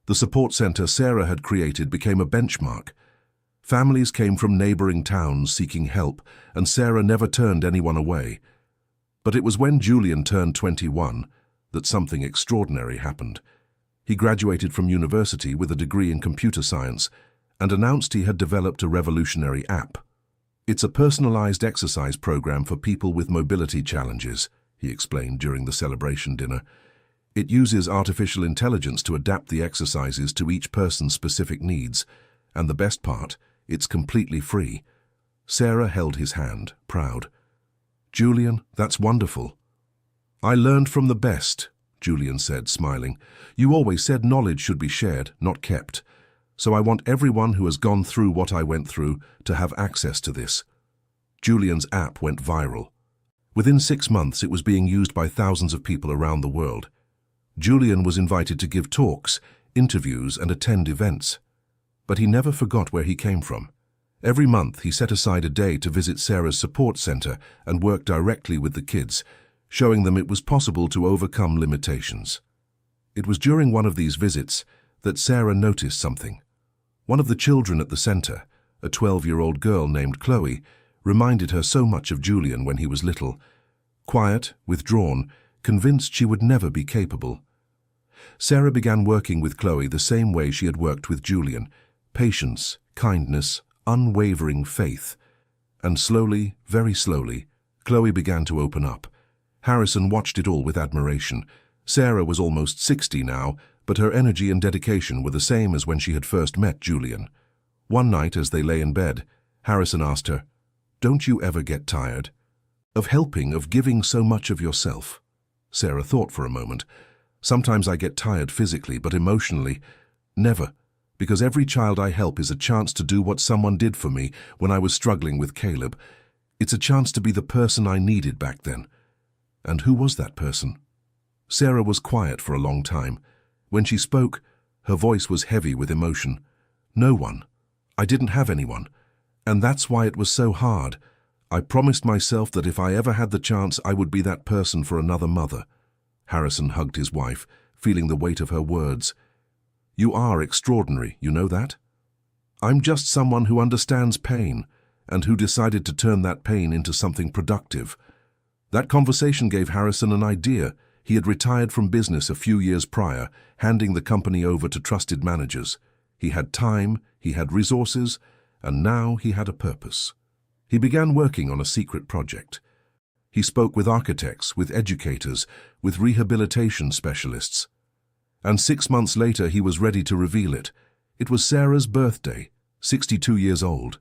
The support center Sarah had created became a benchmark. Families came from neighboring towns seeking help, and Sarah never turned anyone away. But it was when Julian turned 21 that something extraordinary happened. He graduated from university with a degree in computer science and announced he had developed a revolutionary app. "It's a personalized exercise program for people with mobility challenges," he explained during the celebration dinner. "It uses artificial intelligence to adapt the exercises to each person's specific needs. And the best part, it's completely free." Sarah held his hand, proud. "Julian, that's wonderful." "I learned from the best," Julian said, smiling. "You always said knowledge should be shared, not kept. So I want everyone who has gone through what I went through to have access to this." Julian's app went viral. Within 6 months, it was being used by thousands of people around the world. Julian was invited to give talks, interviews, and attend events. But he never forgot where he came from. Every month, he set aside a day to visit Sarah's support center and work directly with the kids, showing them it was possible to overcome limitations. It was during one of these visits that Sarah noticed something. One of the children at the center, a 12-year-old girl named Chloe, reminded her so much of Julian when he was little. Quiet, withdrawn, convinced she would never be capable. Sarah began working with Chloe the same way she had worked with Julian: patience, kindness, unwavering faith. And slowly, very slowly, Chloe began to open up. Harrison watched it all with admiration. Sarah was almost 60 now, but her energy and dedication were the same as when she had first met Julian. One night, as they lay in bed, Harrison asked her, "Don't you ever get tired of helping, of giving so much of yourself?" Sarah thought for a moment. "Sometimes I get tired physically, but emotionally, never, because every child I help is a chance to do what someone did for me when I was struggling with Caleb. It's a chance to be the person I needed back then." And who was that person? Sarah was quiet for a long time. When she spoke, her voice was heavy with emotion. "No one. I didn't have anyone. And that's why it was so hard. I promised myself that if I ever had the chance, I would be that person for another mother." Harrison hugged his wife, feeling the weight of her words. "You are extraordinary, you know that? I'm just someone who understands pain and who decided to turn that pain into something productive." That conversation gave Harrison an idea. He had retired from business a few years prior, handing the company over to trusted managers. He had time, he had resources, and now he had a purpose. He began working on a secret project. He spoke with architects, with educators, with rehabilitation specialists. And 6 months later, he was ready to reveal it. It was Sarah's birthday, 62 years old.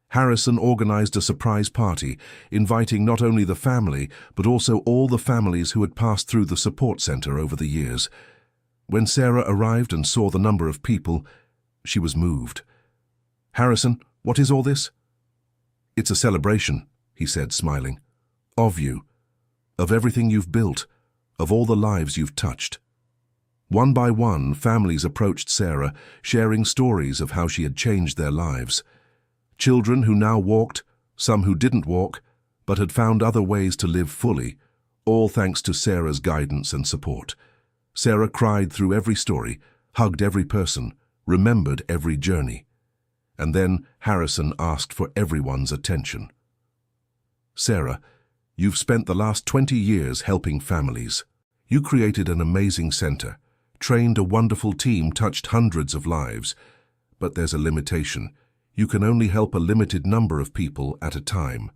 Harrison organized a surprise party, inviting not only the family, but also all the families who had passed through the support center over the years. When Sarah arrived and saw the number of people, she was moved. "Harrison, what is all this?" "It's a celebration," he said, smiling. "Of you, of everything you've built, of all the lives you've touched." One by one, families approached Sarah, sharing stories of how she had changed their lives. Children who now walked, some who didn't walk, but had found other ways to live fully, all thanks to Sarah's guidance and support. Sarah cried through every story, hugged every person, remembered every journey. And then Harrison asked for everyone's attention. "Sarah, you've spent the last 20 years helping families. You created an amazing center, trained a wonderful team, touched hundreds of lives. But there's a limitation. You can only help a limited number of people at a time."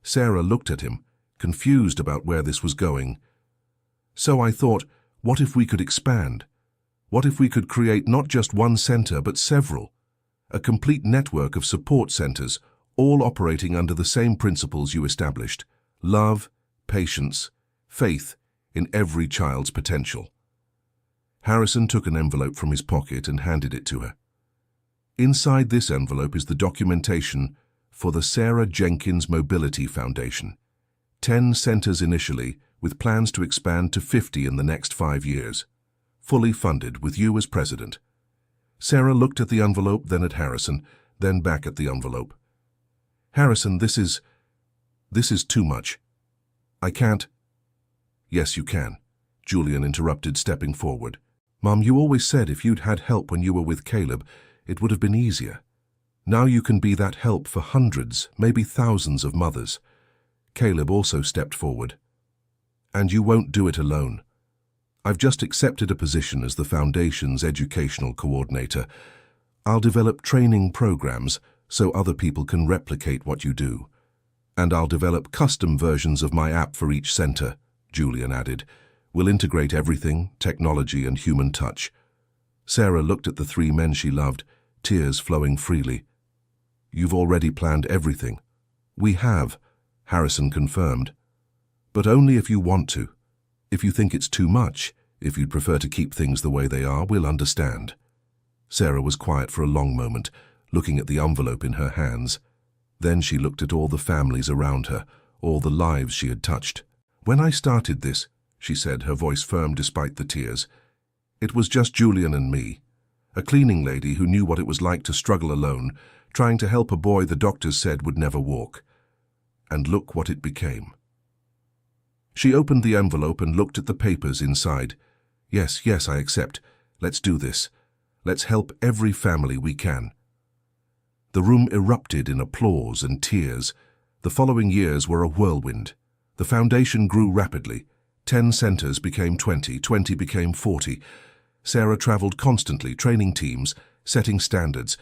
Sarah looked at him, confused about where this was going. "So I thought, what if we could expand? What if we could create not just one center, but several? A complete network of support centers, all operating under the same principles you established: love, patience, faith in every child's potential." Harrison took an envelope from his pocket and handed it to her. Inside this envelope is the documentation for the Sarah Jenkins Mobility Foundation. 10 centers initially, with plans to expand to 50 in the next 5 years. Fully funded, with you as president. Sarah looked at the envelope, then at Harrison, then back at the envelope. "Harrison, this is too much. I can't." "Yes, you can," Julian interrupted, stepping forward. "Mom, you always said if you'd had help when you were with Caleb, it would have been easier. Now you can be that help for hundreds, maybe thousands of mothers." Caleb also stepped forward. "And you won't do it alone. I've just accepted a position as the Foundation's educational coordinator. I'll develop training programs so other people can replicate what you do. And I'll develop custom versions of my app for each center," Julian added. "We'll integrate everything, technology and human touch." Sarah looked at the 3 men she loved, tears flowing freely. "You've already planned everything." "We have," Harrison confirmed. "But only if you want to. If you think it's too much, if you'd prefer to keep things the way they are, we'll understand." Sarah was quiet for a long moment, looking at the envelope in her hands. Then she looked at all the families around her, all the lives she had touched. "When I started this," she said, her voice firm despite the tears, "it was just Julian and me. A cleaning lady who knew what it was like to struggle alone, trying to help a boy the doctors said would never walk. And look what it became." She opened the envelope and looked at the papers inside. Yes, I accept. Let's do this. Let's help every family we can." The room erupted in applause and tears. The following years were a whirlwind. The foundation grew rapidly. 10 centers became 20, 20 became 40. Sarah traveled constantly, training teams, setting standards,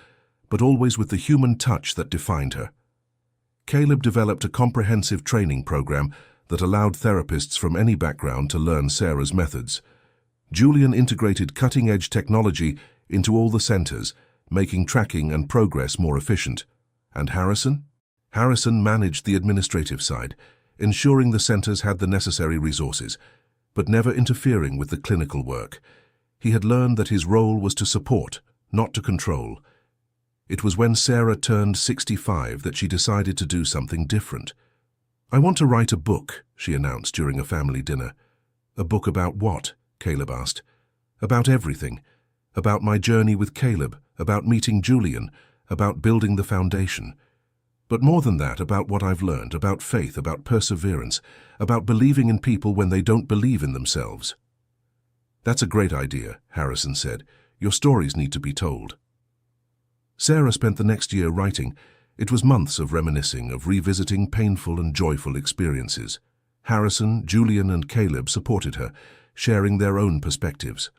but always with the human touch that defined her. Caleb developed a comprehensive training program that allowed therapists from any background to learn Sarah's methods. Julian integrated cutting-edge technology into all the centers, making tracking and progress more efficient. And Harrison? Harrison managed the administrative side, ensuring the centers had the necessary resources, but never interfering with the clinical work. He had learned that his role was to support, not to control. It was when Sarah turned 65 that she decided to do something different. "I want to write a book," she announced during a family dinner. "A book about what?" Caleb asked. "About everything. About my journey with Caleb, about meeting Julian, about building the foundation. But more than that, about what I've learned, about faith, about perseverance, about believing in people when they don't believe in themselves." "That's a great idea," Harrison said. "Your stories need to be told." Sarah spent the next year writing. It was months of reminiscing, of revisiting painful and joyful experiences. Harrison, Julian, and Caleb supported her, sharing their own perspectives.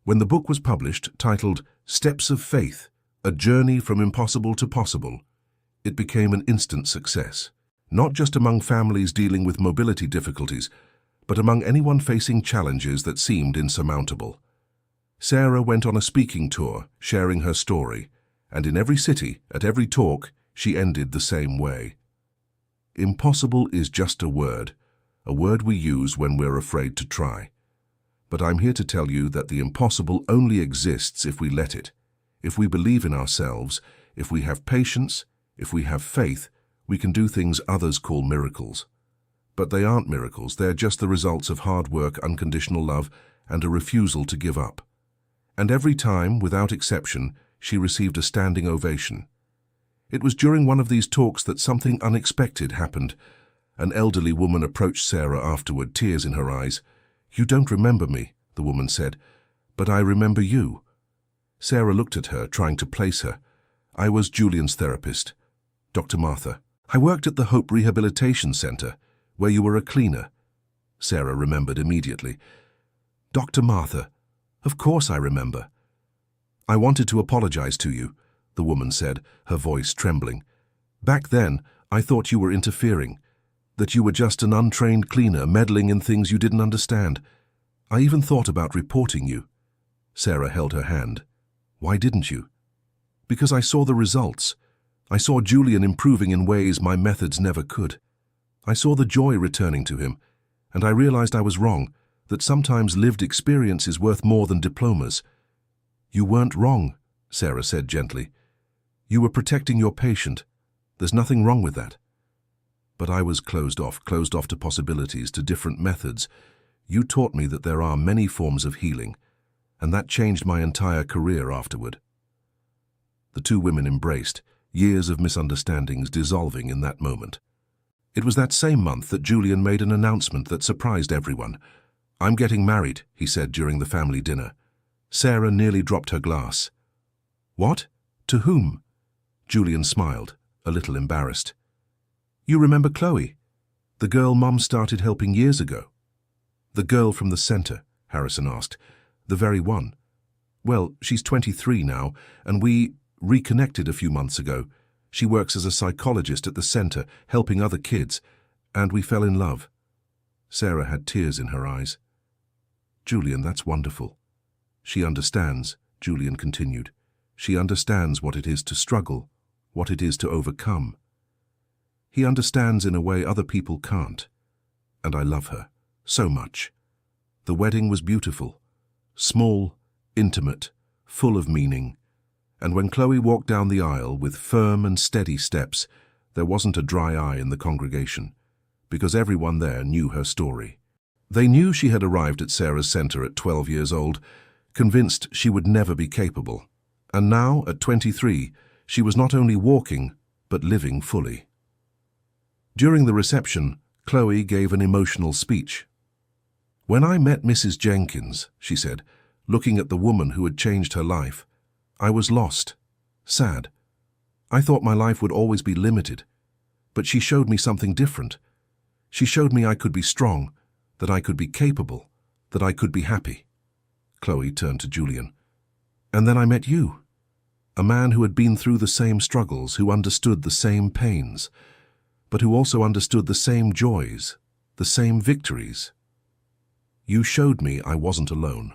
When the book was published, titled Steps of Faith, A Journey from Impossible to Possible, it became an instant success, not just among families dealing with mobility difficulties, but among anyone facing challenges that seemed insurmountable. Sarah went on a speaking tour, sharing her story, and in every city, at every talk, she ended the same way. Impossible is just a word we use when we're afraid to try. But I'm here to tell you that the impossible only exists if we let it. If we believe in ourselves, if we have patience, if we have faith, we can do things others call miracles. But they aren't miracles, they're just the results of hard work, unconditional love, and a refusal to give up. And every time, without exception, she received a standing ovation. It was during one of these talks that something unexpected happened. An elderly woman approached Sarah afterward, tears in her eyes. "You don't remember me," the woman said, "but I remember you." Sarah looked at her, trying to place her. "I was Julian's therapist, Dr. Martha. I worked at the Hope Rehabilitation Center, where you were a cleaner." Sarah remembered immediately. "Dr. Martha, of course I remember." "I wanted to apologize to you," the woman said, her voice trembling. "Back then, I thought you were interfering, that you were just an untrained cleaner meddling in things you didn't understand. I even thought about reporting you." Sarah held her hand. "Why didn't you?" "Because I saw the results. I saw Julian improving in ways my methods never could. I saw the joy returning to him, and I realized I was wrong, that sometimes lived experience is worth more than diplomas." "You weren't wrong," Sarah said gently. "You were protecting your patient. There's nothing wrong with that." "But I was closed off to possibilities, to different methods. You taught me that there are many forms of healing, and that changed my entire career afterward." The two women embraced, years of misunderstandings dissolving in that moment. It was that same month that Julian made an announcement that surprised everyone. "I'm getting married," he said during the family dinner. Sarah nearly dropped her glass. "What? To whom?" Julian smiled, a little embarrassed. "You remember Chloe? The girl Mum started helping years ago." "The girl from the center?" Harrison asked. "The very one." "Well, she's 23 now, and we reconnected a few months ago. She works as a psychologist at the center, helping other kids, and we fell in love." Sarah had tears in her eyes. "Julian, that's wonderful." "She understands," Julian continued. "She understands what it is to struggle, what it is to overcome. He understands in a way other people can't. And I love her, so much." The wedding was beautiful, small, intimate, full of meaning. And when Chloe walked down the aisle with firm and steady steps, there wasn't a dry eye in the congregation, because everyone there knew her story. They knew she had arrived at Sarah's center at 12 years old, convinced she would never be capable. And now, at 23, she was not only walking, but living fully. During the reception, Chloe gave an emotional speech. "When I met Mrs. Jenkins," she said, looking at the woman who had changed her life, "I was lost, sad. I thought my life would always be limited, but she showed me something different. She showed me I could be strong, that I could be capable, that I could be happy." Chloe turned to Julian. "And then I met you, a man who had been through the same struggles, who understood the same pains, but who also understood the same joys, the same victories. You showed me I wasn't alone."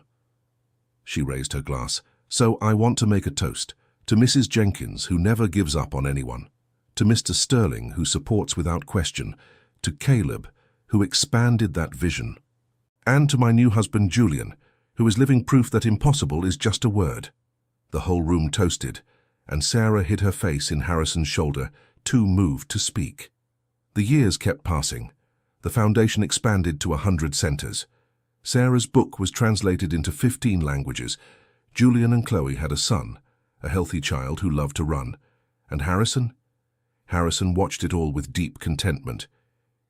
She raised her glass. "So I want to make a toast to Mrs. Jenkins, who never gives up on anyone, to Mr. Sterling, who supports without question, to Caleb, who expanded that vision, and to my new husband Julian, who is living proof that impossible is just a word." The whole room toasted, and Sarah hid her face in Harrison's shoulder, too moved to speak. The years kept passing. The foundation expanded to 100 centers. Sarah's book was translated into 15 languages. Julian and Chloe had a son, a healthy child who loved to run. And Harrison? Harrison watched it all with deep contentment.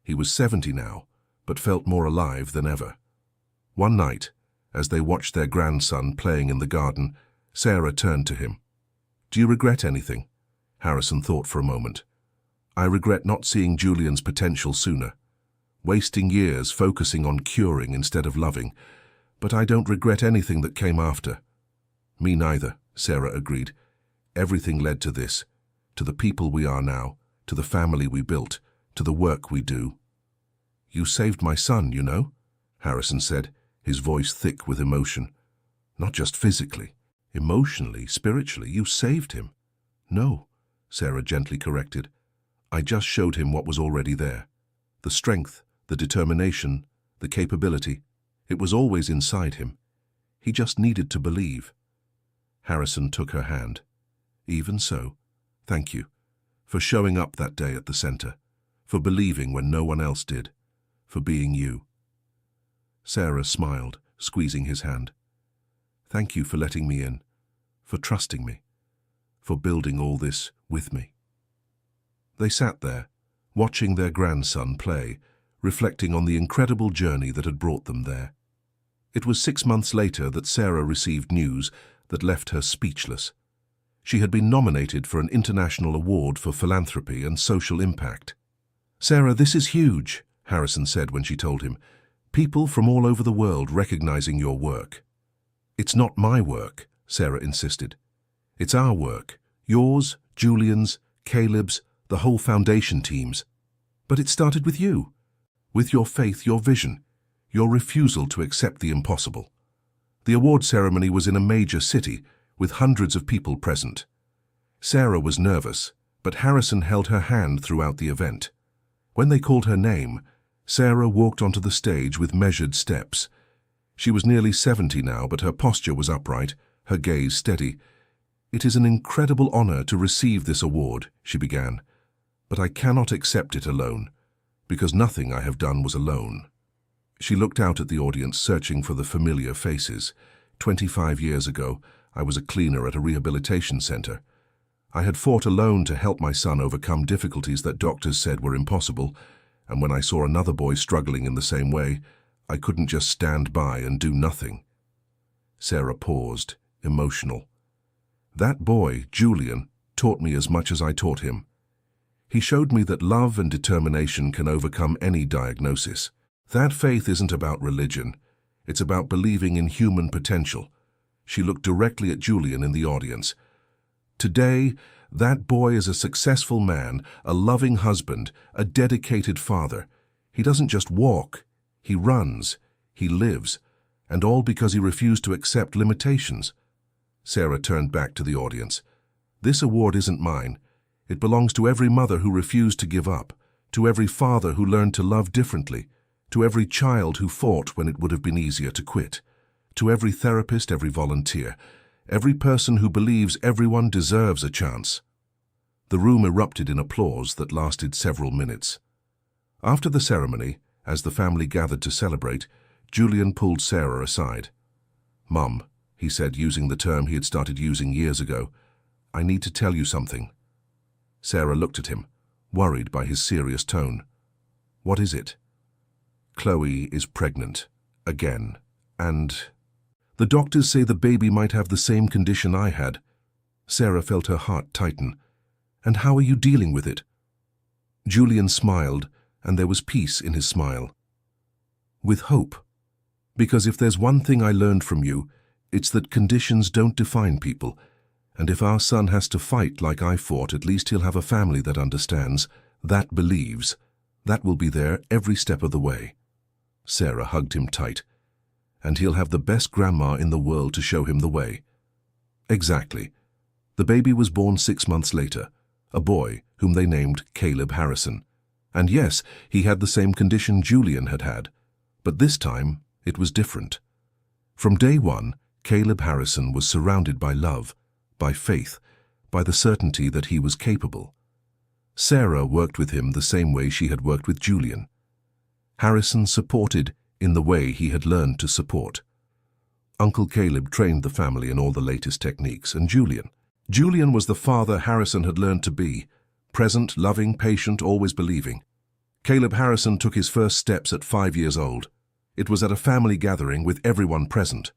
He was 70 now, but felt more alive than ever. One night, as they watched their grandson playing in the garden, Sarah turned to him. "Do you regret anything?" Harrison thought for a moment. "I regret not seeing Julian's potential sooner. wasting years focusing on curing instead of loving, but I don't regret anything that came after. Me neither, Sarah agreed. Everything led to this, to the people we are now, to the family we built, to the work we do. You saved my son, you know, Harrison said, his voice thick with emotion. Not just physically, emotionally, spiritually, you saved him. No, Sarah gently corrected. I just showed him what was already there. The strength, the determination, the capability. It was always inside him. He just needed to believe. Harrison took her hand. Even so, thank you, for showing up that day at the center, for believing when no one else did, for being you. Sarah smiled, squeezing his hand. Thank you for letting me in, for trusting me, for building all this with me. They sat there, watching their grandson play, reflecting on the incredible journey that had brought them there. It was 6 months later that Sarah received news that left her speechless. She had been nominated for an international award for philanthropy and social impact. Sarah, this is huge, Harrison said when she told him. People from all over the world recognizing your work. It's not my work, Sarah insisted. It's our work. Yours, Julian's, Caleb's, the whole foundation team's. But it started with you. With your faith, your vision, your refusal to accept the impossible. The award ceremony was in a major city, with hundreds of people present. Sarah was nervous, but Harrison held her hand throughout the event. When they called her name, Sarah walked onto the stage with measured steps. She was nearly 70 now, but her posture was upright, her gaze steady. It is an incredible honor to receive this award, she began, but I cannot accept it alone, because nothing I have done was alone. She looked out at the audience, searching for the familiar faces. 25 years ago, I was a cleaner at a rehabilitation center. I had fought alone to help my son overcome difficulties that doctors said were impossible, and when I saw another boy struggling in the same way, I couldn't just stand by and do nothing. Sarah paused, emotional. That boy, Julian, taught me as much as I taught him. He showed me that love and determination can overcome any diagnosis. That faith isn't about religion. It's about believing in human potential. She looked directly at Julian in the audience. Today, that boy is a successful man, a loving husband, a dedicated father. He doesn't just walk, he runs, he lives, and all because he refused to accept limitations. Sarah turned back to the audience. This award isn't mine. It belongs to every mother who refused to give up, to every father who learned to love differently, to every child who fought when it would have been easier to quit, to every therapist, every volunteer, every person who believes everyone deserves a chance. The room erupted in applause that lasted several minutes. After the ceremony, as the family gathered to celebrate, Julian pulled Sarah aside. "Mum," he said, using the term he had started using years ago, "I need to tell you something." Sarah looked at him, worried by his serious tone. "What is it?" "Chloe is pregnant. Again. And the doctors say the baby might have the same condition I had." Sarah felt her heart tighten. "And how are you dealing with it?" Julian smiled, and there was peace in his smile. "With hope. Because if there's one thing I learned from you, it's that conditions don't define people. And if our son has to fight like I fought, at least he'll have a family that understands, that believes, that will be there every step of the way." Sarah hugged him tight. "And he'll have the best grandma in the world to show him the way." Exactly. The baby was born 6 months later, a boy whom they named Caleb Harrison. And yes, he had the same condition Julian had had, but this time it was different. From day one, Caleb Harrison was surrounded by love, by faith, by the certainty that he was capable. Sarah worked with him the same way she had worked with Julian. Harrison supported in the way he had learned to support. Uncle Caleb trained the family in all the latest techniques, and Julian was the father Harrison had learned to be, present, loving, patient, always believing. Caleb Harrison took his first steps at 5 years old. It was at a family gathering with everyone present.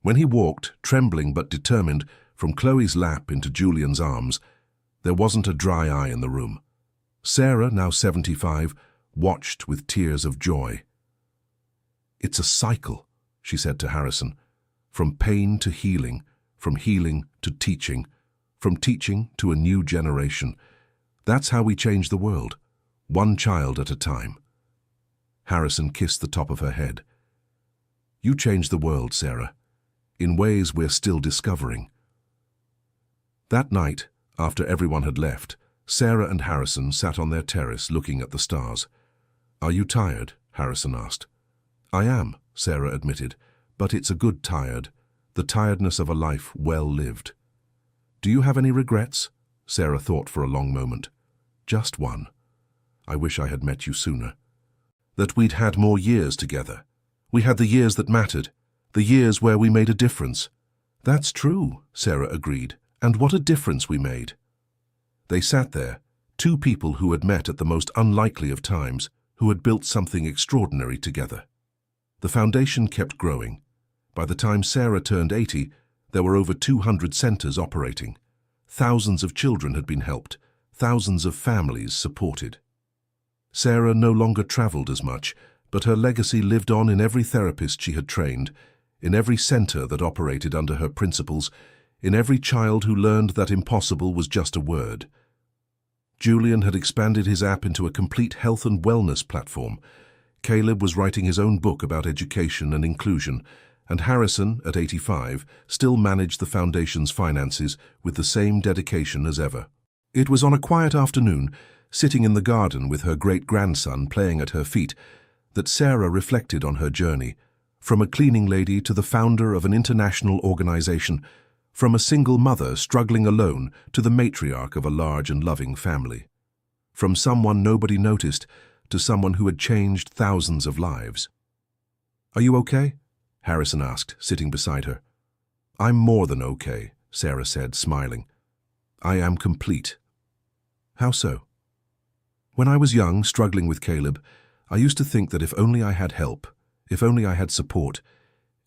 When he walked, trembling but determined, from Chloe's lap into Julian's arms, there wasn't a dry eye in the room. Sarah, now 75, watched with tears of joy. "It's a cycle," she said to Harrison. "From pain to healing, from healing to teaching, from teaching to a new generation. That's how we change the world, one child at a time." Harrison kissed the top of her head. "You changed the world, Sarah, in ways we're still discovering." That night, after everyone had left, Sarah and Harrison sat on their terrace looking at the stars. "Are you tired?" Harrison asked. "I am," Sarah admitted, "but it's a good tired, the tiredness of a life well lived." "Do you have any regrets?" Sarah thought for a long moment. "Just one. I wish I had met you sooner. That we'd had more years together. We had the years that mattered, the years where we made a difference." "That's true," Sarah agreed, "and what a difference we made." They sat there, two people who had met at the most unlikely of times, who had built something extraordinary together. The foundation kept growing. By the time Sarah turned 80, there were over 200 centers operating. Thousands of children had been helped, thousands of families supported. Sarah no longer traveled as much, but her legacy lived on in every therapist she had trained, in every center that operated under her principles, in every child who learned that impossible was just a word. Julian had expanded his app into a complete health and wellness platform. Caleb was writing his own book about education and inclusion, and Harrison, at 85, still managed the foundation's finances with the same dedication as ever. It was on a quiet afternoon, sitting in the garden with her great-grandson playing at her feet, that Sarah reflected on her journey, from a cleaning lady to the founder of an international organization, from a single mother struggling alone to the matriarch of a large and loving family, from someone nobody noticed to someone who had changed thousands of lives. "Are you okay?" Harrison asked, sitting beside her. "I'm more than okay," Sarah said, smiling. "I am complete." "How so?" "When I was young, struggling with Caleb, I used to think that if only I had help, if only I had support,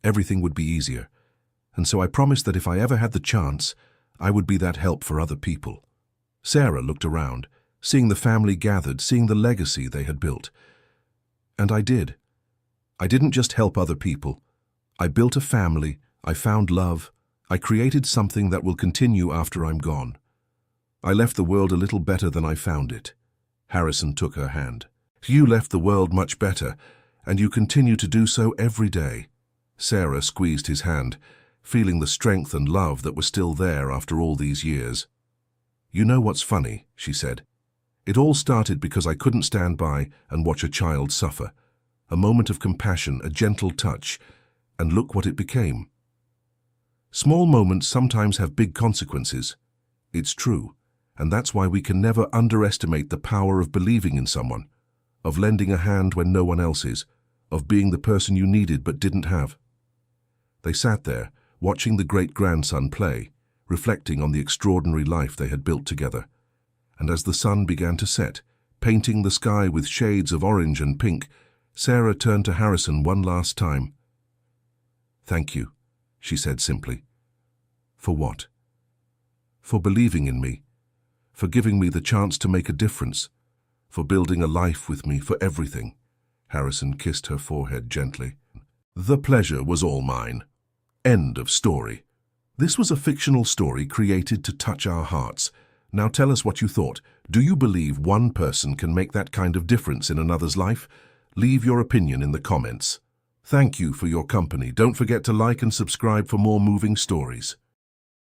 everything would be easier. And so I promised that if I ever had the chance, I would be that help for other people." Sarah looked around, seeing the family gathered, seeing the legacy they had built. "And I did. I didn't just help other people. I built a family, I found love, I created something that will continue after I'm gone. I left the world a little better than I found it." Harrison took her hand. "You left the world much better, and you continue to do so every day." Sarah squeezed his hand, feeling the strength and love that were still there after all these years. "You know what's funny," she said. "It all started because I couldn't stand by and watch a child suffer. A moment of compassion, a gentle touch, and look what it became." Small moments sometimes have big consequences. It's true, and that's why we can never underestimate the power of believing in someone, of lending a hand when no one else is, of being the person you needed but didn't have. They sat there, watching the great-grandson play, reflecting on the extraordinary life they had built together. And as the sun began to set, painting the sky with shades of orange and pink, Sarah turned to Harrison one last time. "Thank you," she said simply. "For what?" "For believing in me, for giving me the chance to make a difference, for building a life with me, for everything." Harrison kissed her forehead gently. "The pleasure was all mine." End of story. This was a fictional story created to touch our hearts. Now tell us what you thought. Do you believe one person can make that kind of difference in another's life? Leave your opinion in the comments. Thank you for your company. Don't forget to like and subscribe for more moving stories.